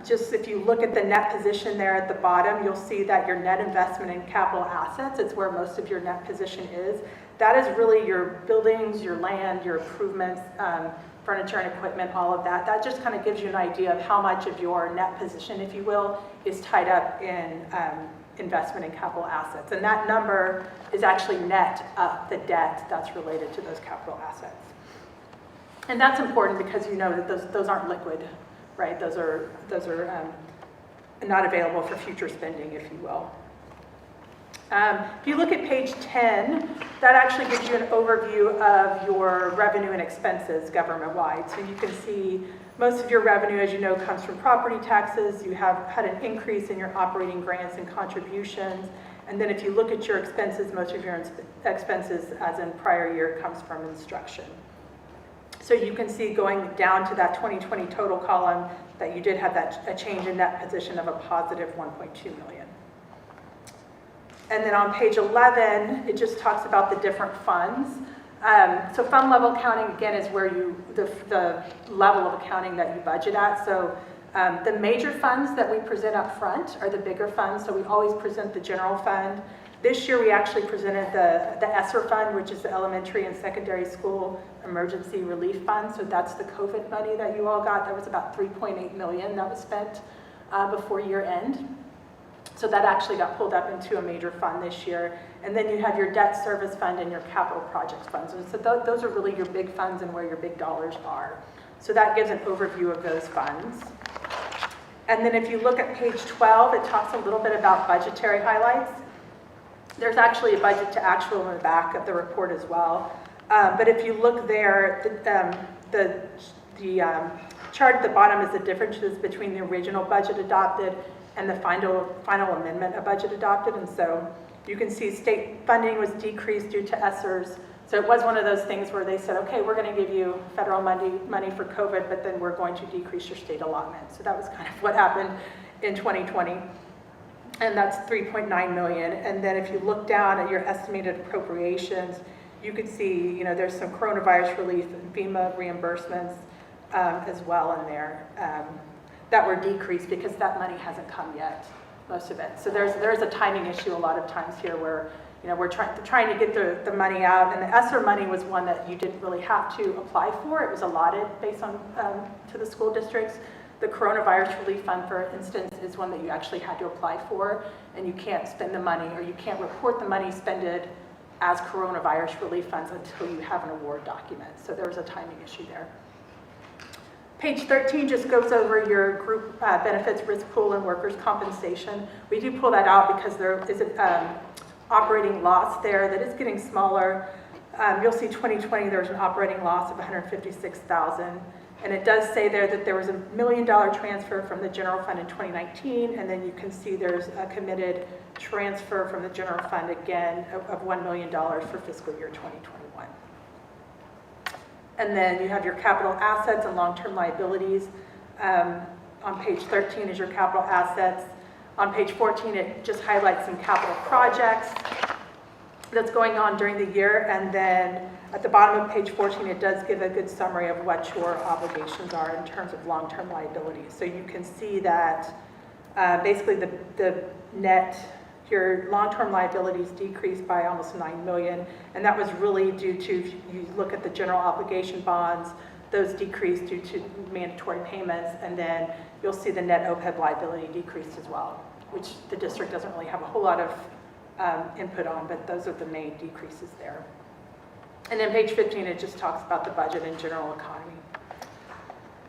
just, if you look at the net position there at the bottom, you'll see that your net investment in capital assets, it's where most of your net position is. That is really your buildings, your land, your improvements, furniture and equipment, all of that. That just kind of gives you an idea of how much of your net position, if you will, is tied up in investment in capital assets. And that number is actually net up the debt that's related to those capital assets. And that's important because you know that those aren't liquid, right? Those are not available for future spending, if you will. If you look at page 10, that actually gives you an overview of your revenue and expenses government-wide. So you can see most of your revenue, as you know, comes from property taxes. You have had an increase in your operating grants and contributions. And then if you look at your expenses, most of your expenses, as in prior year, comes from instruction. So you can see going down to that 2020 total column that you did have a change in net position of a positive 1.2 million. And then on page 11, it just talks about the different funds. So fund level accounting, again, is where the level of accounting that you budget at. So the major funds that we present up front are the bigger funds. So we always present the general fund. This year we actually presented the ESSER fund, which is the Elementary and Secondary School Emergency Relief Fund. So that's the COVID money that you all got. That was about 3.8 million that was spent before year end. So that actually got pulled up into a major fund this year. And then you have your debt service fund and your capital projects funds. And so those are really your big funds and where your big dollars are. So that gives an overview of those funds. And then if you look at page 12, it talks a little bit about budgetary highlights. There's actually a budget to actual in the back of the report as well. But if you look there, the chart at the bottom is the differences between the original budget adopted and the final amendment of budget adopted. And so you can see state funding was decreased due to ESSERs. So it was one of those things where they said, okay, we're going to give you federal money for COVID, but then we're going to decrease your state allotment. So that was kind of what happened in 2020. And that's 3.9 million. And then if you look down at your estimated appropriations, you could see, there's some coronavirus relief and FEMA reimbursements as well in there that were decreased because that money hasn't come yet, most of it. So there's a timing issue a lot of times here where we're trying to get the money out, and the ESSER money was one that you didn't really have to apply for. It was allotted based on to the school districts. The coronavirus relief fund, for instance, is one that you actually had to apply for, and you can't spend the money, or you can't report the money spended as coronavirus relief funds until you have an award document. So there was a timing issue there. Page 13 just goes over your group benefits, risk pool, and workers' compensation. We do pull that out because there is an operating loss there that is getting smaller. You'll see 2020 there was an operating loss of $156,000. And it does say there that there was $1 million transfer from the general fund in 2019, and then you can see there's a committed transfer from the general fund again of $1 million for fiscal year 2021. And then you have your capital assets and long-term liabilities. On page 13 is your capital assets. On page 14, it just highlights some capital projects that's going on during the year. And then at the bottom of page 14, it does give a good summary of what your obligations are in terms of long-term liabilities. So you can see that basically the net, your long-term liabilities decreased by almost $9 million. And that was really due to, if you look at the general obligation bonds, those decreased due to mandatory payments. And then you'll see the net OPEB liability decreased as well, which the district doesn't really have a whole lot of input on, but those are the main decreases there. And then page 15, it just talks about the budget and general economy.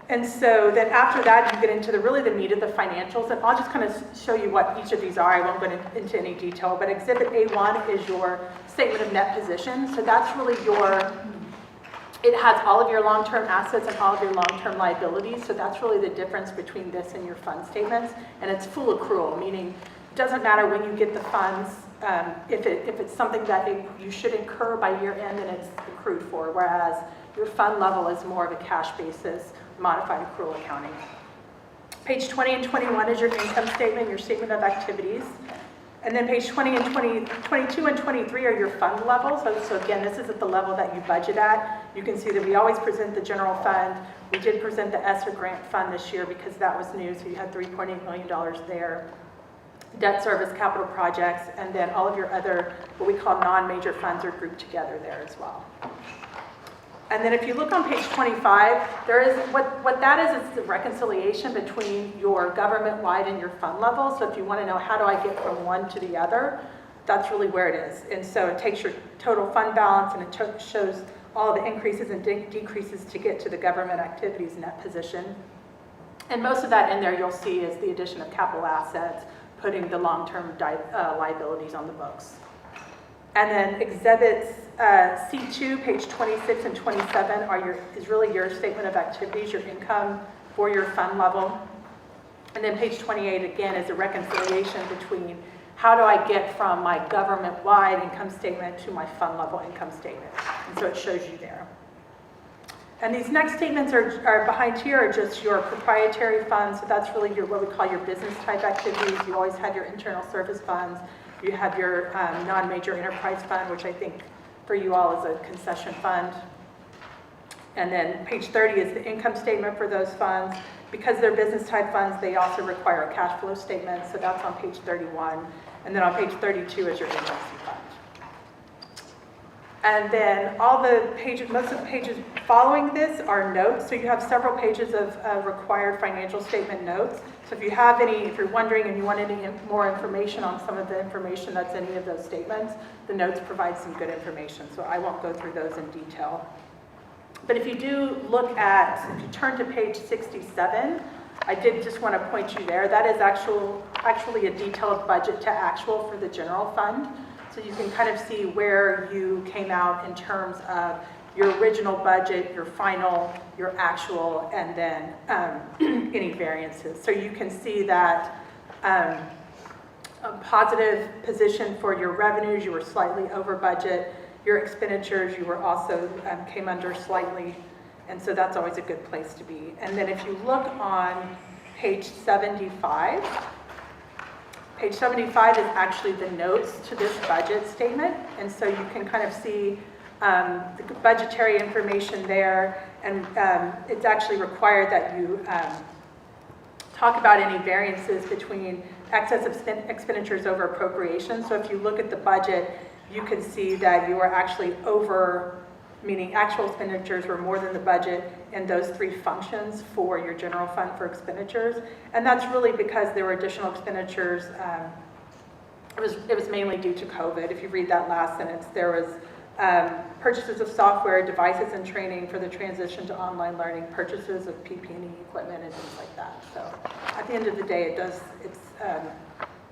And so then after that, you get into the meat of the financials. And I'll just kind of show you what each of these are. I won't go into any detail, but Exhibit A1 is your statement of net position. So that's really It has all of your long-term assets and all of your long-term liabilities, so that's really the difference between this and your fund statements. And it's full accrual, meaning it doesn't matter when you get the funds. If it's something that you should incur by year end, then it's accrued for, whereas your fund level is more of a cash basis, modified accrual accounting. Page 20 and 21 is your income statement, your statement of activities. And then page 22 and 23 are your fund levels. So again, this is at the level that you budget at. You can see that we always present the general fund. We did present the ESSER grant fund this year because that was new, so you had $3.8 million there. Debt service, capital projects, and then all of your other, what we call non-major funds are grouped together there as well. And then if you look on page 25, there is, what that is the reconciliation between your government-wide and your fund level. So if you want to know how do I get from one to the other, that's really where it is. And so it takes your total fund balance and it shows all the increases and decreases to get to the government activities net position. And most of that in there you'll see is the addition of capital assets, putting the long-term liabilities on the books. And then exhibits C2, page 26 and 27 is really your statement of activities, your income for your fund level. And then page 28 again is a reconciliation between how do I get from my government-wide income statement to my fund level income statement. And so it shows you there. And these next statements are behind here are just your proprietary funds. So that's really what we call your business type activities. You always have your internal service funds. You have your non-major enterprise fund, which I think for you all is a concession fund. And then page 30 is the income statement for those funds. Because they're business type funds, they also require a cash flow statement. So that's on page 31. And then on page 32 is your agency fund. And then most of the pages following this are notes. So you have several pages of required financial statement notes. So if you're wondering and you want any more information on some of the information that's in any of those statements, the notes provide some good information. So I won't go through those in detail. But if you turn to page 67, I did just want to point you there. That is actually a detailed budget to actual for the general fund. So you can kind of see where you came out in terms of your original budget, your final, your actual, and then any variances. So you can see that a positive position for your revenues, you were slightly over budget. Your expenditures, you were also came under slightly, and so that's always a good place to be. And then if you look on page 75, page 75 is actually the notes to this budget statement, and so you can kind of see the budgetary information there, and it's actually required that you talk about any variances between excess expenditures over appropriations. So if you look at the budget, you can see that you are actually over, meaning actual expenditures were more than the budget in those three functions for your general fund for expenditures. And that's really because there were additional expenditures. It was mainly due to COVID. If you read that last sentence, there was purchases of software, devices, and training for the transition to online learning, purchases of PP&E equipment, and things like that. So at the end of the day,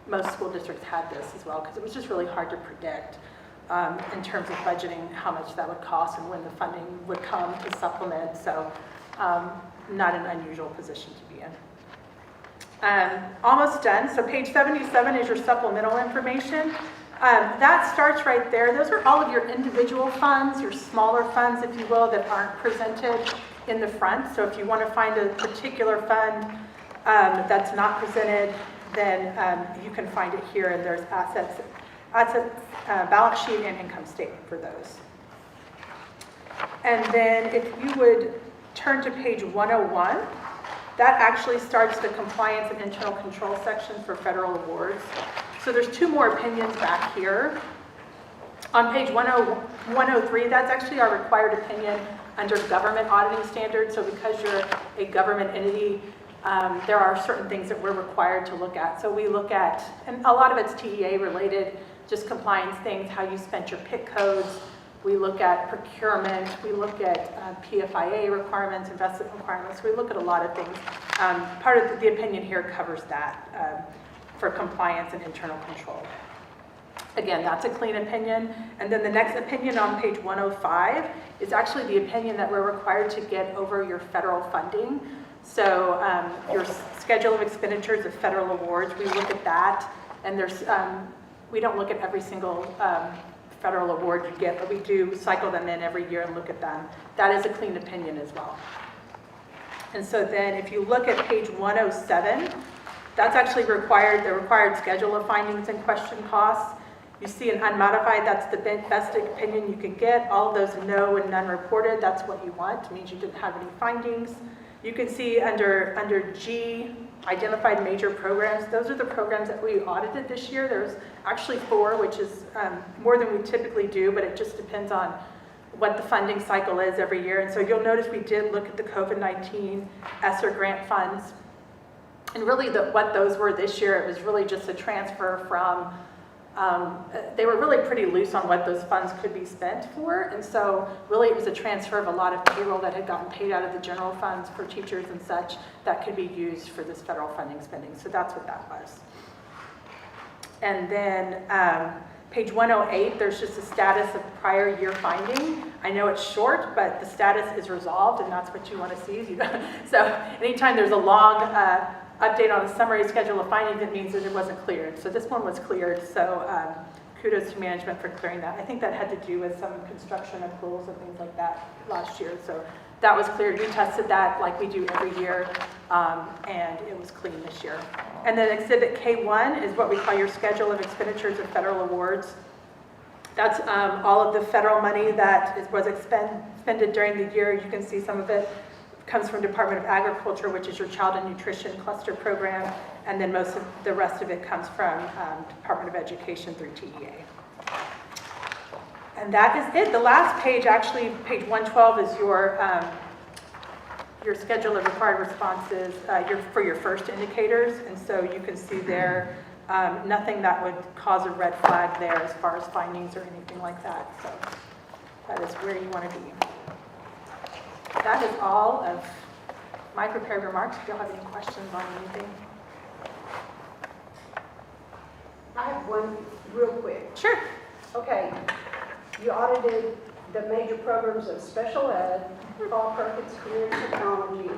most school districts had this as well because it was just really hard to predict in terms of budgeting how much that would cost and when the funding would come to supplement. So not an unusual position to be in. Almost done. So page 77 is your supplemental information. That starts right there. Those are all of your individual funds, your smaller funds, if you will, that aren't presented in the front. So if you want to find a particular fund that's not presented, then you can find it here, and there's assets, balance sheet, and income statement for those. And then if you would turn to page 101, that actually starts the compliance and internal control section for federal awards. So there's two more opinions back here. On page 103, that's actually our required opinion under government auditing standards. So because you're a government entity, there are certain things that we're required to look at. So we look at, and a lot of it's TEA related, just compliance things, how you spent your PIC codes. We look at procurement. We look at PFIA requirements, investment requirements. We look at a lot of things. Part of the opinion here covers that for compliance and internal control. Again, that's a clean opinion. And then the next opinion on page 105 is actually the opinion that we're required to get over your federal funding. So your schedule of expenditures of federal awards, we look at that. And we don't look at every single federal award you get, but we do cycle them in every year and look at them. That is a clean opinion as well. And so then if you look at page 107, that's actually the required schedule of findings and question costs. You see an unmodified, that's the best opinion you can get. All of those no and none reported, that's what you want. It means you didn't have any findings. You can see under G, identified major programs. Those are the programs that we audited this year. There's actually 4, which is more than we typically do, but it just depends on what the funding cycle is every year. And so you'll notice we did look at the COVID-19 ESSER grant funds. And really what those were this year, it was really just a transfer from, they were really pretty loose on what those funds could be spent for. And so really it was a transfer of a lot of payroll that had gotten paid out of the general funds for teachers and such that could be used for this federal funding spending. So that's what that was. And then page 108, there's just a status of prior year finding. I know it's short, but the status is resolved, and that's what you want to see. So anytime there's a long update on the summary schedule of findings, it means that it wasn't cleared. So this one was cleared, so kudos to management for clearing that. I think that had to do with some construction accruals and things like that last year. So that was cleared. We tested that like we do every year, and it was clean this year. And then Exhibit K1 is what we call your schedule of expenditures of federal awards. That's all of the federal money that was expended during the year. You can see some of it comes from Department of Agriculture, which is your Child and Nutrition Cluster Program, and then most of the rest of it comes from Department of Education through TEA. And that is it. The last page, actually, page 112, is your schedule of required responses for your first indicators. And so you can see there nothing that would cause a red flag there as far as findings or anything like that. So that is where you want to be. That is all of my prepared remarks. If you have any questions on anything. I have one real quick. Sure. Okay, you audited the major programs of special ed, Paul Perkins Career and Technology,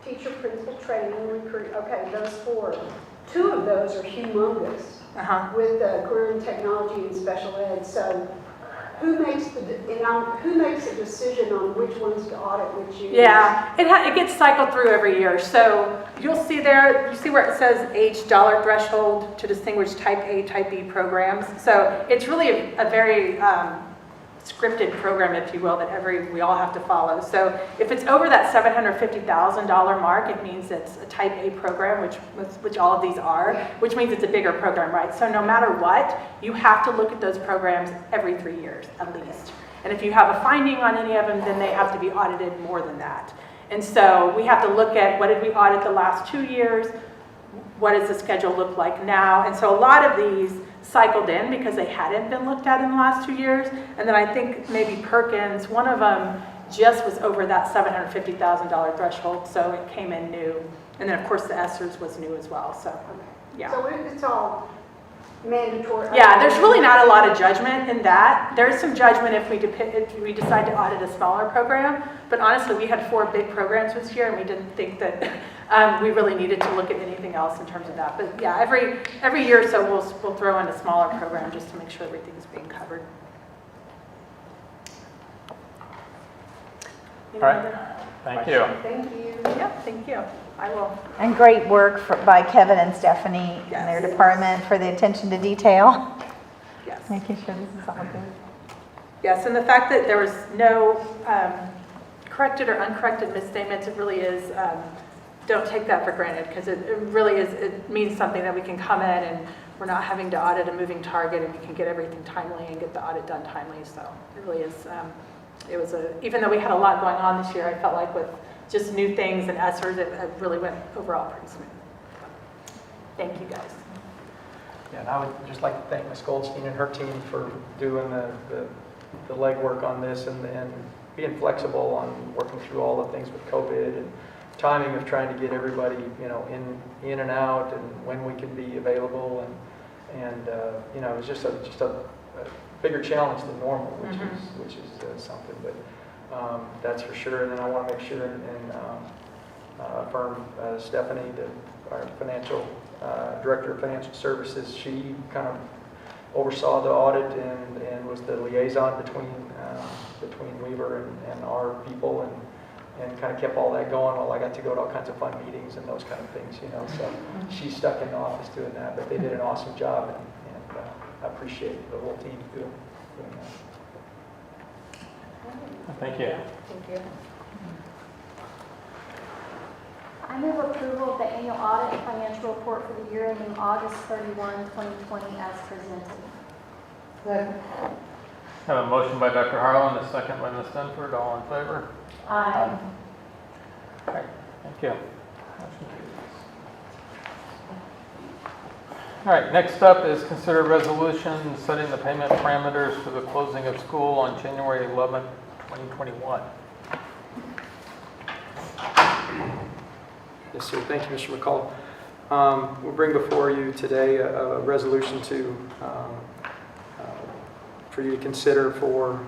teacher principal training, recruit. Okay, those 4. 2 of those are humongous with career and technology and special ed. So who makes the decision on which ones to audit, which you? Yeah, it gets cycled through every year. So you'll see there, you see where it says age dollar threshold to distinguish type A, type B programs. So it's really a very scripted program, if you will, that we all have to follow. So if it's over that $750,000 mark, it means it's a type A program, which all of these are, which means it's a bigger program, right? So no matter what, you have to look at those programs every 3 years at least. And if you have a finding on any of them, then they have to be audited more than that. And so we have to look at what did we audit the last 2 years, what does the schedule look like now? And so a lot of these cycled in because they hadn't been looked at in the last 2 years. And then I think maybe Perkins, one of them just was over that $750,000 threshold, so it came in new. And then of course the ESSERS was new as well, so yeah. So it's all mandatory? Yeah, there's really not a lot of judgment in that. There's some judgment if we decide to audit a smaller program, but honestly we had 4 big programs this year and we didn't think that we really needed to look at anything else in terms of that. But yeah, every year or so we'll throw in a smaller program just to make sure everything's being covered. All right, thank you. Thank you. Yep, thank you. I will. And great work by Kevin and Stephanie and their department for the attention to detail. Yes. Making sure this is all good. Yes, and the fact that there was no corrected or uncorrected misstatements, it really is, don't take that for granted because it really is, it means something that we can come in and we're not having to audit a moving target and we can get everything timely and get the audit done timely. So it really is, even though we had a lot going on this year, I felt like with just new things and ESSERS, it really went overall pretty smooth. Thank you guys. Yeah, and I would just like to thank Ms. Goldstein and her team for doing the legwork on this and being flexible on working through all the things with COVID and timing of trying to get everybody, in and out and when we can be available. You know, it was just a bigger challenge than normal, which is something, but that's for sure. And then I want to make sure and affirm Stephanie, our financial director of financial services. She kind of oversaw the audit and was the liaison between Weaver and our people, and kind of kept all that going. Well, I got to go to all kinds of fun meetings and those kind of things, you know. So she's stuck in the office doing that, but they did an awesome job, and I appreciate the whole team doing that. Thank you. Thank you. I move approval of the annual audit and financial report for the year ending August 31, 2020 as presented. Have a motion by Dr. Harlan, a second by Ms. Dunford. All in favor? Aye. Okay, thank you. Motion carries. All right, next up is consider resolution setting the payment parameters for the closing of school on January 11th, 2021. Yes, sir. Thank you, Mr. McCall. We'll bring before you today a resolution to for you to consider for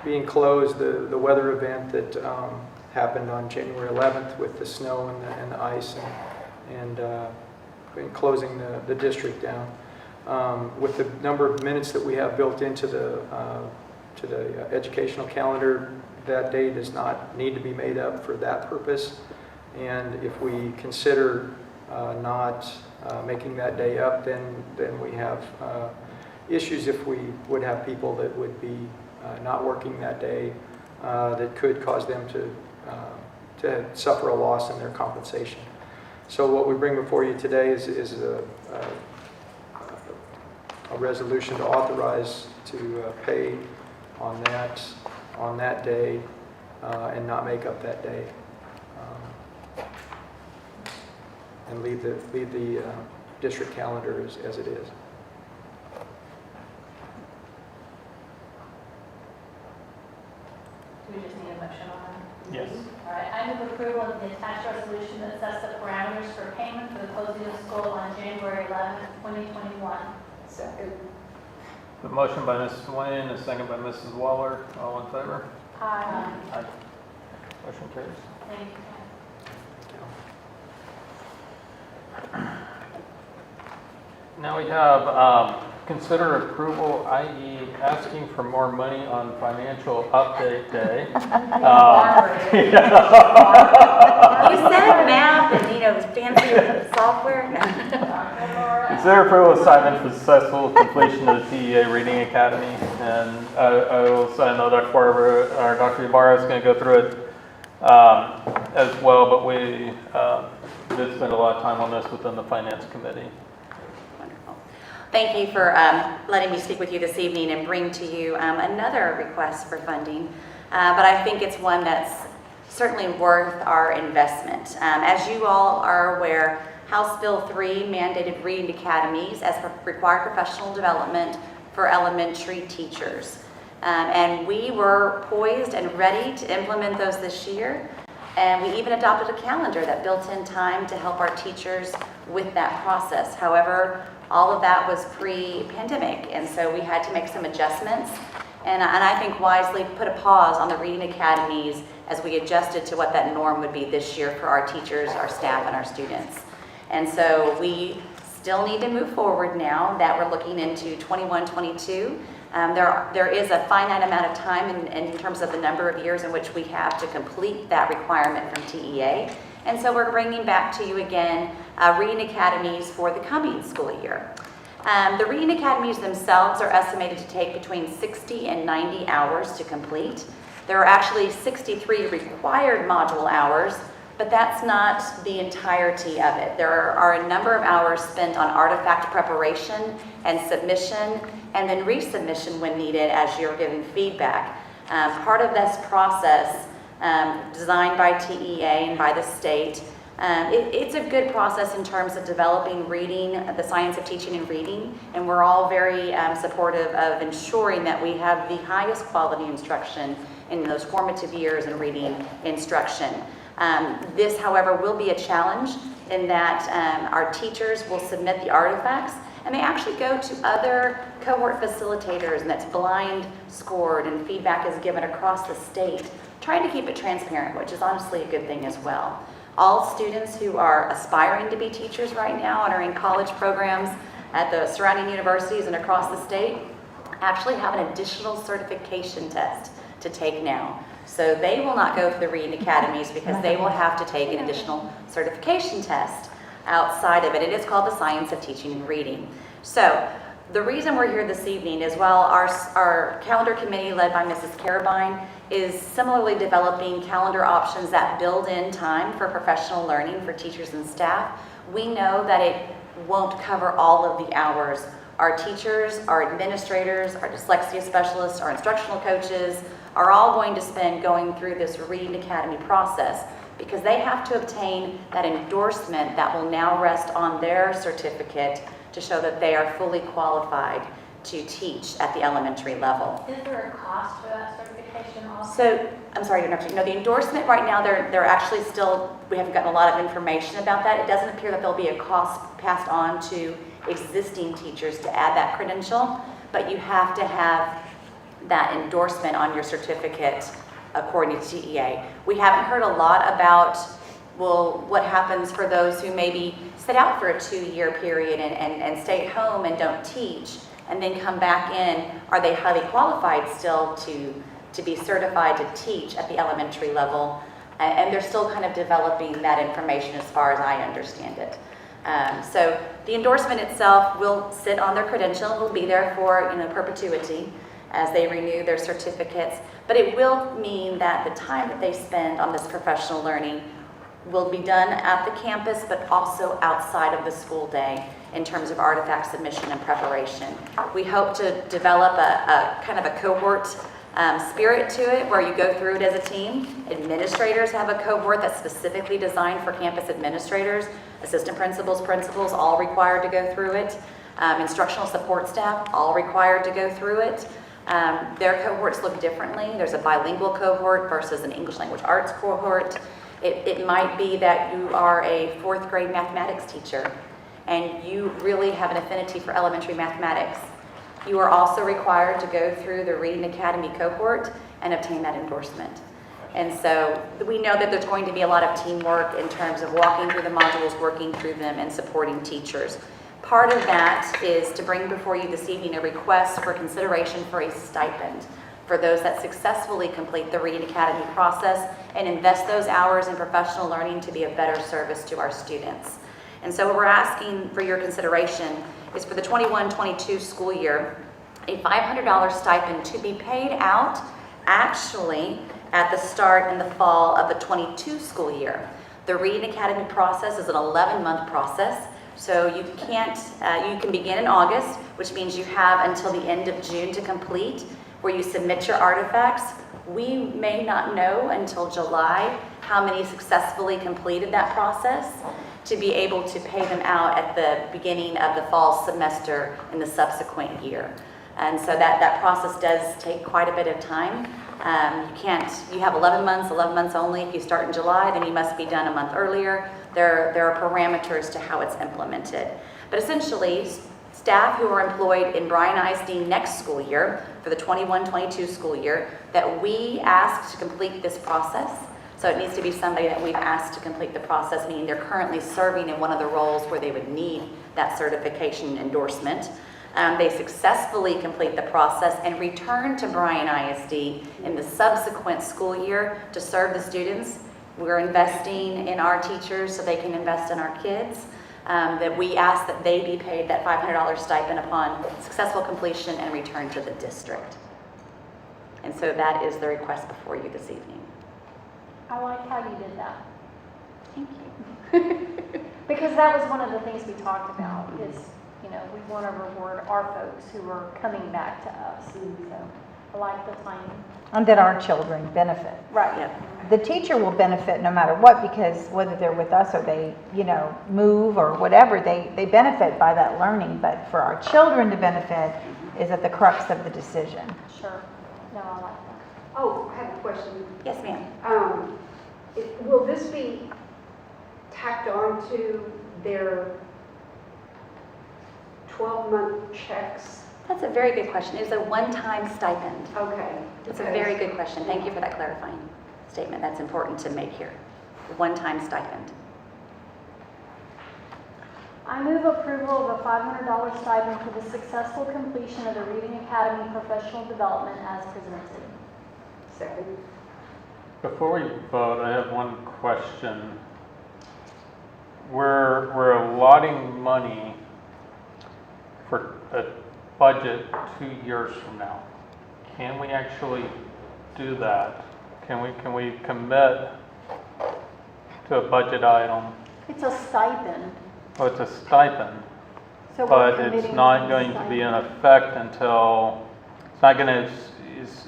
being closed, the weather event that happened on January 11th with the snow and the ice and closing the district down. With the number of minutes that we have built into the educational calendar, that day does not need to be made up for that purpose. And if we consider not making that day up, then we have issues if we would have people that would be not working that day that could cause them to suffer a loss in their compensation. So what we bring before you today is a resolution to authorize to pay on that day and not make up that day, and leave the district calendar as it is. Do we just need a motion on that? Yes. All right, I move approval of the attached resolution that sets the parameters for payment for the closing of school on January 11th, 2021. Second. The motion by Mrs. Swain, a second by Mrs. Waller. All in favor? Aye. Aye. Motion carries. Thank you. Now we have consider approval, i.e. asking for more money on financial update day. You said math and, fancy software. Consider approval assignment for successful completion of the TEA Reading Academy. And I know Dr. Ibarra is going to go through it as well, but we did spend a lot of time on this within the Finance Committee. Thank you for letting me speak with you this evening and bring to you another request for funding, but I think it's one that's certainly worth our investment. As you all are aware, House Bill 3 mandated reading academies as required professional development for elementary teachers. And we were poised and ready to implement those this year. And we even adopted a calendar that built in time to help our teachers with that process. However, all of that was pre-pandemic, and so we had to make some adjustments. And I think wisely put a pause on the reading academies as we adjusted to what that norm would be this year for our teachers, our staff, and our students. And so we still need to move forward now that we're looking into 21-22. There is a finite amount of time in terms of the number of years in which we have to complete that requirement from TEA. And so we're bringing back to you again reading academies for the coming school year. The reading academies themselves are estimated to take between 60 and 90 hours to complete. There are actually 63 required module hours, but that's not the entirety of it. There are a number of hours spent on artifact preparation and submission, and then resubmission when needed as you're giving feedback. Part of this process, designed by TEA and by the state, it's a good process in terms of developing reading, the science of teaching and reading, and we're all very supportive of ensuring that we have the highest quality instruction in those formative years in reading instruction. This, however, will be a challenge in that our teachers will submit the artifacts, and they actually go to other cohort facilitators, and that's blind scored, and feedback is given across the state, trying to keep it transparent, which is honestly a good thing as well. All students who are aspiring to be teachers right now and are in college programs at the surrounding universities and across the state actually have an additional certification test to take now. So they will not go to the reading academies because they will have to take an additional certification test outside of it. It is called the Science of Teaching and Reading. So the reason we're here this evening is while our calendar committee led by Mrs. Carabine is similarly developing calendar options that build in time for professional learning for teachers and staff, we know that it won't cover all of the hours. Our teachers, our administrators, our dyslexia specialists, our instructional coaches are all going to spend going through this Reading Academy process because they have to obtain that endorsement that will now rest on their certificate to show that they are fully qualified to teach at the elementary level. Is there a cost for that certification also? So, I'm sorry to interrupt you. No, the endorsement right now, they're actually still, we haven't gotten a lot of information about that. It doesn't appear that there'll be a cost passed on to existing teachers to add that credential, but you have to have that endorsement on your certificate according to TEA. We haven't heard a lot about, well, what happens for those who maybe sit out for a 2-year period and stay at home and don't teach and then come back in. Are they highly qualified still to be certified to teach at the elementary level? And they're still kind of developing that information as far as I understand it. So the endorsement itself will sit on their credential. It will be there for perpetuity as they renew their certificates. But it will mean that the time that they spend on this professional learning will be done at the campus, but also outside of the school day in terms of artifact submission and preparation. We hope to develop a kind of a cohort spirit to it where you go through it as a team. Administrators have a cohort that's specifically designed for campus administrators, assistant principals, principals, all required to go through it. Instructional support staff, all required to go through it. Their cohorts look differently. There's a bilingual cohort versus an English language arts cohort. It might be that you are a 4th grade mathematics teacher and you really have an affinity for elementary mathematics. You are also required to go through the Reading Academy cohort and obtain that endorsement. And so we know that there's going to be a lot of teamwork in terms of walking through the modules, working through them, and supporting teachers. Part of that is to bring before you this evening a request for consideration for a stipend for those that successfully complete the Reading Academy process and invest those hours in professional learning to be a better service to our students. And so what we're asking for your consideration is for the 21-22 school year, a $500 stipend to be paid out actually at the start in the fall of the 22 school year. The Reading Academy process is an 11-month process. So you can begin in August, which means you have until the end of June to complete, where you submit your artifacts. We may not know until July how many successfully completed that process to be able to pay them out at the beginning of the fall semester in the subsequent year. And so that process does take quite a bit of time. You have 11 months only. If you start in July, then you must be done a month earlier. There are parameters to how it's implemented. But essentially, staff who are employed in Bryan ISD next school year, for the 21-22 school year, that we asked to complete this process. So it needs to be somebody that we've asked to complete the process, meaning they're currently serving in one of the roles where they would need that certification endorsement. They successfully complete the process and return to Bryan ISD in the subsequent school year to serve the students. We're investing in our teachers so they can invest in our kids. That we ask that they be paid that $500 stipend upon successful completion and return to the district. And so that is the request before you this evening. I like how you did that. Thank you. Because that was one of the things we talked about is, we want to reward our folks who are coming back to us. So I like the timing. And that our children benefit. Right. Yep. The teacher will benefit no matter what, because whether they're with us or they, move or whatever, they benefit by that learning. But for our children to benefit is at the crux of the decision. Sure. No, I like that. Oh, I have a question. Yes, ma'am. will this be tacked on to their 12-month checks? That's a very good question. It's a one-time stipend. Okay. It's a very good question. Thank you for that clarifying statement. That's important to make here. One-time stipend. I move approval of a $500 stipend for the successful completion of the Reading Academy professional development as presented. Second. Before we vote, I have one question. We're allotting money for a budget 2 years from now. Can we actually do that? Can we commit to a budget item? It's a stipend. Oh, it's a stipend, So we're but committing it's not to the going to be in stipend. effect until,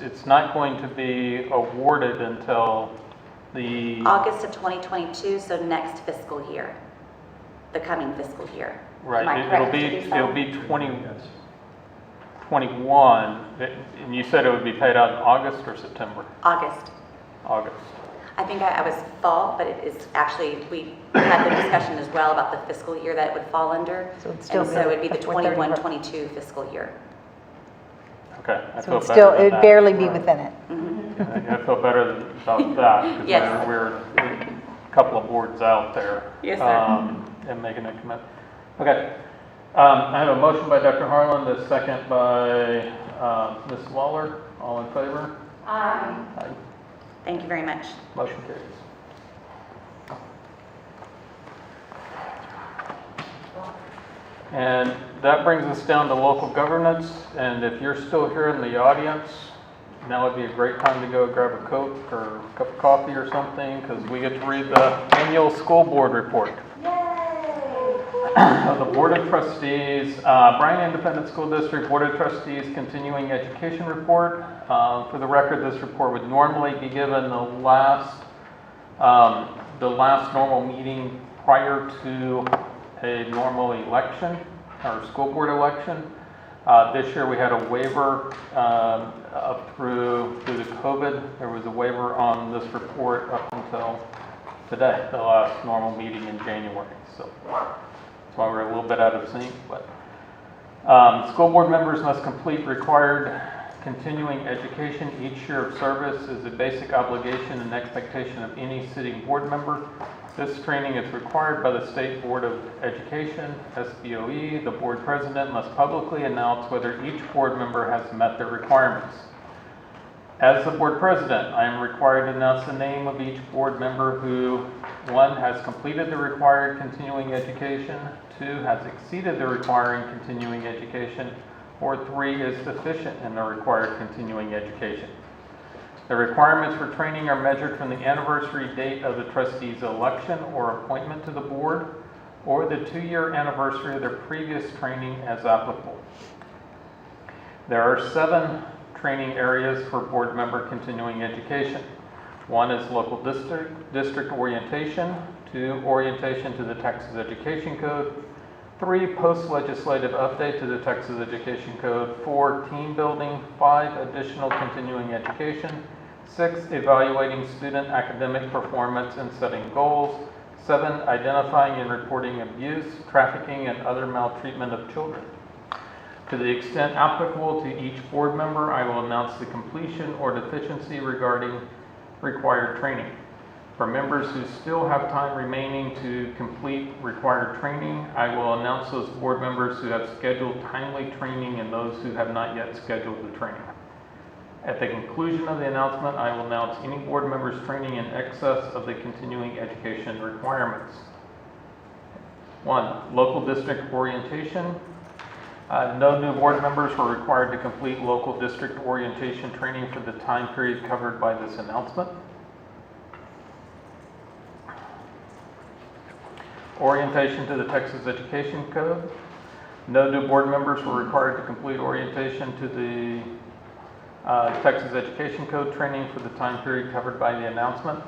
it's not going to be awarded until the, August of 2022, so next fiscal year, the coming fiscal year. Am I right, correct to do so? it'll be 21, and you said it would be paid out in August or September? August. August. I think I was fall, but it is actually, we had the discussion as well about the fiscal year that it would fall under. So it'd still And so be it'd be the before 30. 21-22 fiscal year. Okay, I So feel it's better still, than it'd that. barely be within it. I feel better about that, because Yes. we're a couple of boards out there. Yes, sir. And making a commitment. Okay, I have a motion by Dr. Harlan, a second by Ms. Waller. All in favor? Aye. Aye. Thank you very much. Motion carries. And that brings us down to local governance, and if you're still here in the audience, now would be a great time to go grab a Coke or a cup of coffee or something, because we get to read the annual school board report. Of the Board of Trustees, Bryan Independent School District Board of Trustees Continuing Education Report. For the record, this report would normally be given the last normal meeting prior to a normal election or school board election. This year we had a waiver up through the COVID. There was a waiver on this report up until today, the last normal meeting in January. So that's why we're a little bit out of sync. But school board members must complete required continuing education each year of service is a basic obligation and expectation of any sitting board member. This training is required by the State Board of Education, SBOE. The board president must publicly announce whether each board member has met their requirements. As the board president, I am required to announce the name of each board member who, 1, has completed the required continuing education, 2, has exceeded the requiring continuing education, or 3, is deficient in the required continuing education. The requirements for training are measured from the anniversary date of the trustee's election or appointment to the board, or the 2-year anniversary of their previous training as applicable. There are 7 training areas for board member continuing education. 1 is local district orientation, 2, orientation to the Texas Education Code, 3, post-legislative update to the Texas Education Code, 4, team building, 5, additional continuing education, 6, evaluating student academic performance and setting goals, 7, identifying and reporting abuse, trafficking, and other maltreatment of children. To the extent applicable to each board member, I will announce the completion or deficiency regarding required training. For members who still have time remaining to complete required training, I will announce those board members who have scheduled timely training and those who have not yet scheduled the training. At the conclusion of the announcement, I will announce any board members training in excess of the continuing education requirements. 1, local district orientation. No new board members were required to complete local district orientation training for the time period covered by this announcement. Orientation to the Texas Education Code. No new board members were required to complete orientation to the Texas Education Code training for the time period covered by the announcement.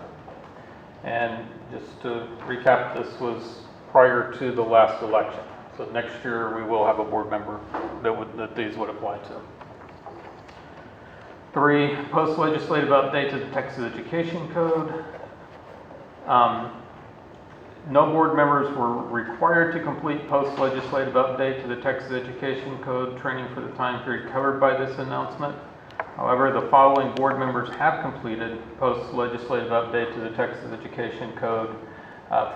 And just to recap, this was prior to the last election. So next year we will have a board member that these would apply to. 3, post-legislative update to the Texas Education Code. No board members were required to complete post-legislative update to the Texas Education Code training for the time period covered by this announcement. However, the following board members have completed post-legislative update to the Texas Education Code: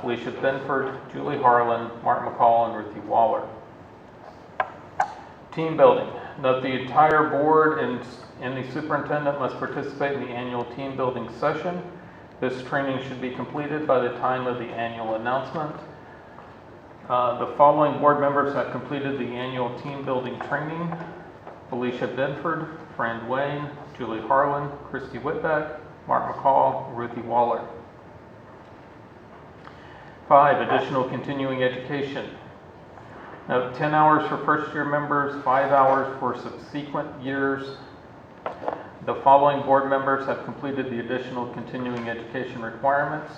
Felicia Benford, Julie Harlan, Mark McCall, and Ruthie Waller. Team building. Note the entire board and the superintendent must participate in the annual team building session. This training should be completed by the time of the annual announcement. The following board members have completed the annual team building training: Felicia Benford, Fran Wayne, Julie Harlan, Christy Whitbeck, Mark McCall, Ruthie Waller. 5, additional continuing education. Note 10 hours for first year members, 5 hours for subsequent years. The following board members have completed the additional continuing education requirements: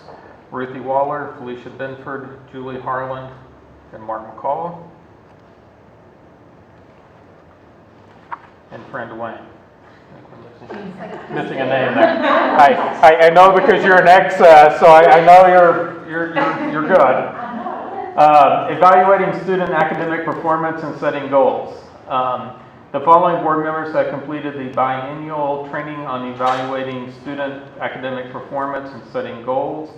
Ruthie Waller, Felicia Benford, Julie Harlan, and Mark McCall, and Fran Wayne. Missing a name there. I know because you're an ex, so I know you're good. Evaluating student academic performance and setting goals. The following board members have completed the biennial training on evaluating student academic performance and setting goals: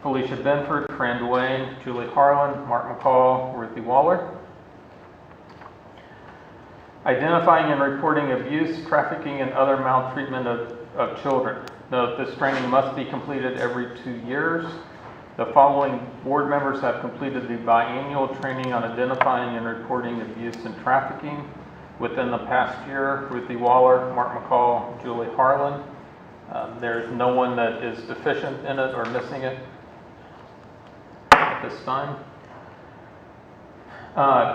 Felicia Benford, Fran Wayne, Julie Harlan, Mark McCall, Ruthie Waller. Identifying and reporting abuse, trafficking, and other maltreatment of children. Note this training must be completed every 2 years. The following board members have completed the biennial training on identifying and reporting abuse and trafficking within the past year: Ruthie Waller, Mark McCall, Julie Harlan. There's no one that is deficient in it or missing it at this time.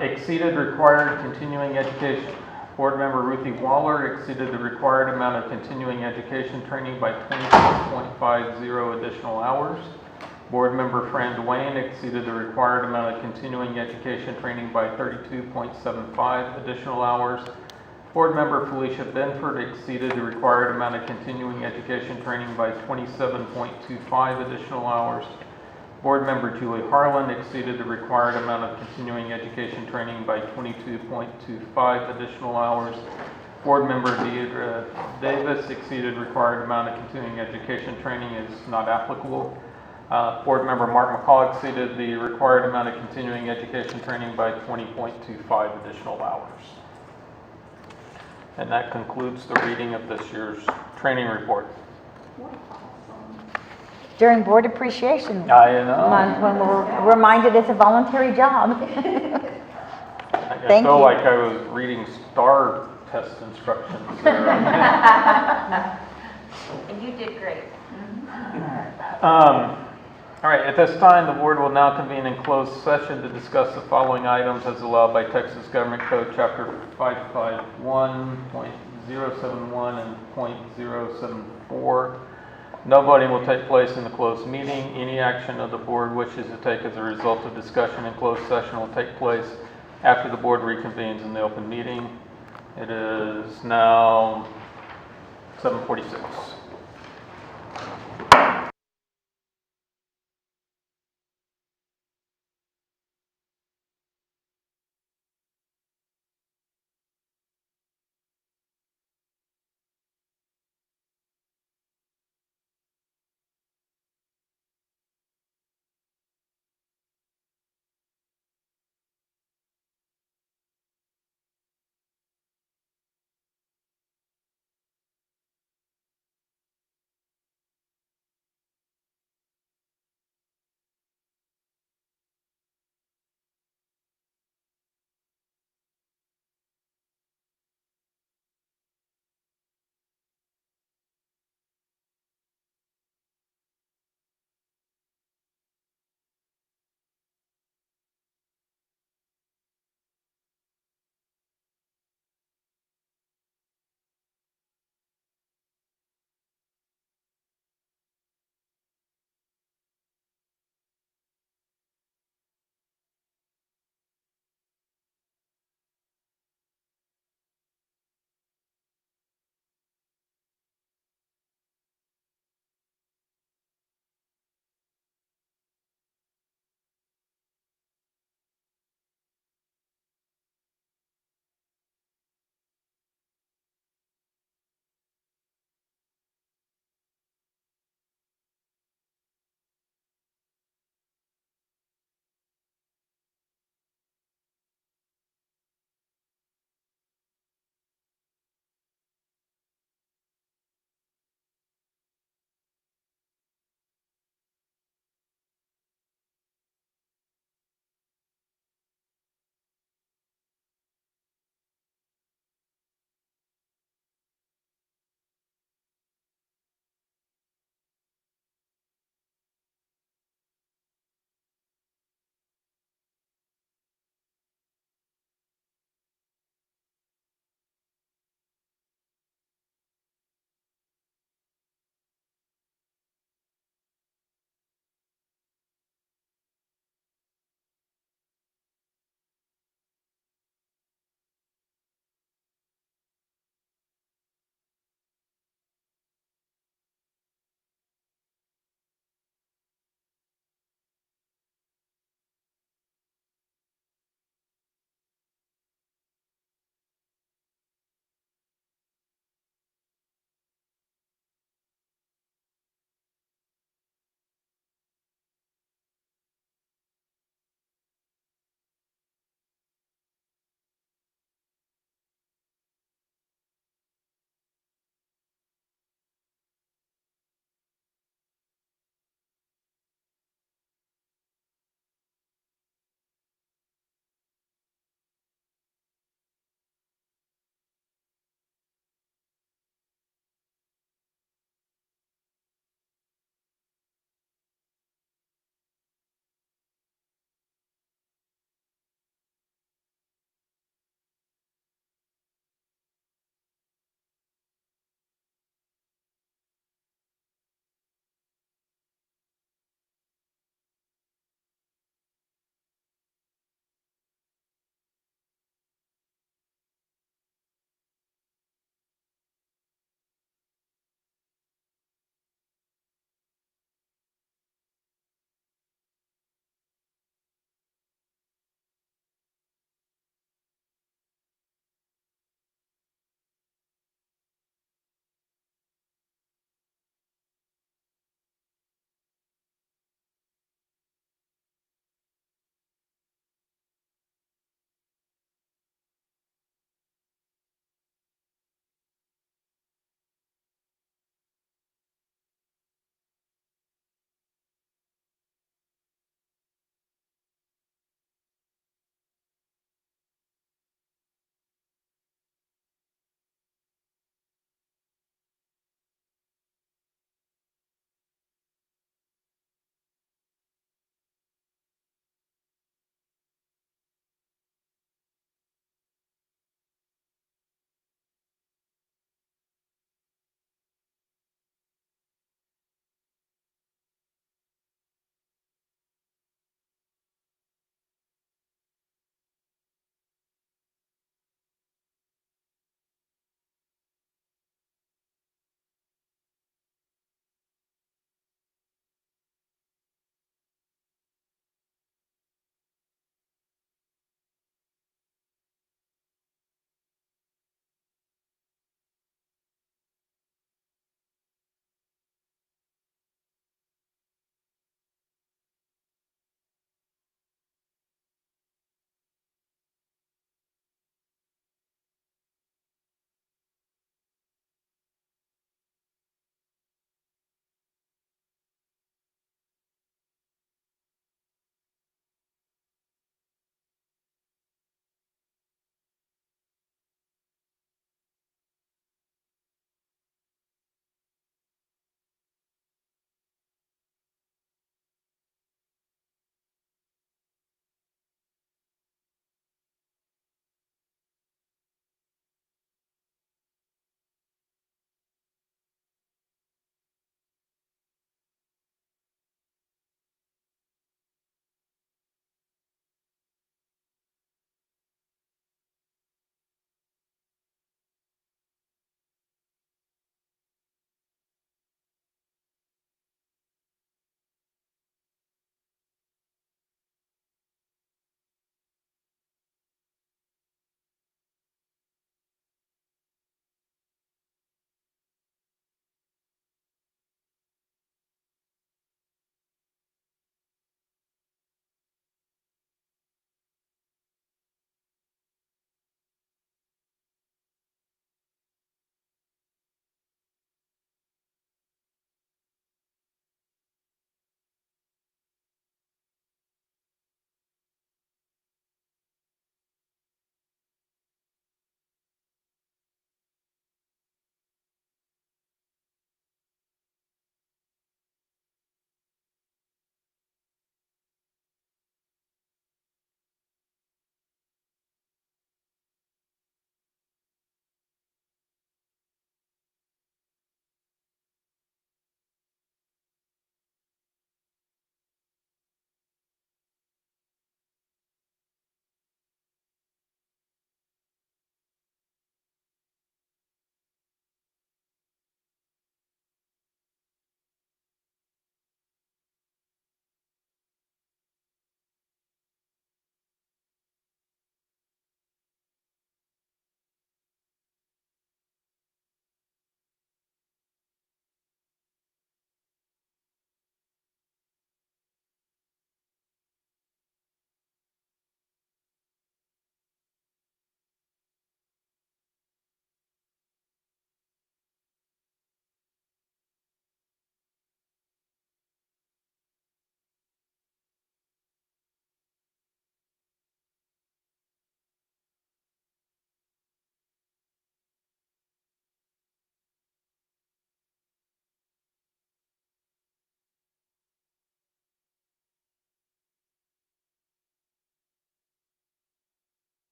Exceeded required continuing education. Board member Ruthie Waller exceeded the required amount of continuing education training by 26.50 additional hours. Board member Fran Wayne exceeded the required amount of continuing education training by 32.75 additional hours. Board member Felicia Benford exceeded the required amount of continuing education training by 27.25 additional hours. Board member Julie Harlan exceeded the required amount of continuing education training by 22.25 additional hours. Board member Deidre Davis exceeded required amount of continuing education training, is not applicable. Board member Mark McCall exceeded the required amount of continuing education training by 20.25 additional hours. And that concludes the reading of this year's training report. During board appreciation I know. month, when we're reminded it's a voluntary job. I Thank felt you. like I was reading STAR test instructions there. And you did great. All right, at this time, the board will now convene in closed session to discuss the following items as allowed by Texas Government Code Chapter 551.071 and .074. No voting will take place in the closed meeting. Any action of the board wishes to take as a result of discussion in closed session will take place after the board reconvenes in the open meeting. It is now 7:46.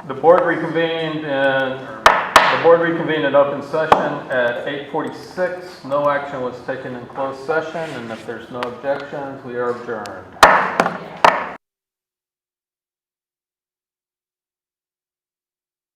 The board reconvened in open session at 8:46. No action was taken in closed session, and if there's no objections, we are adjourned.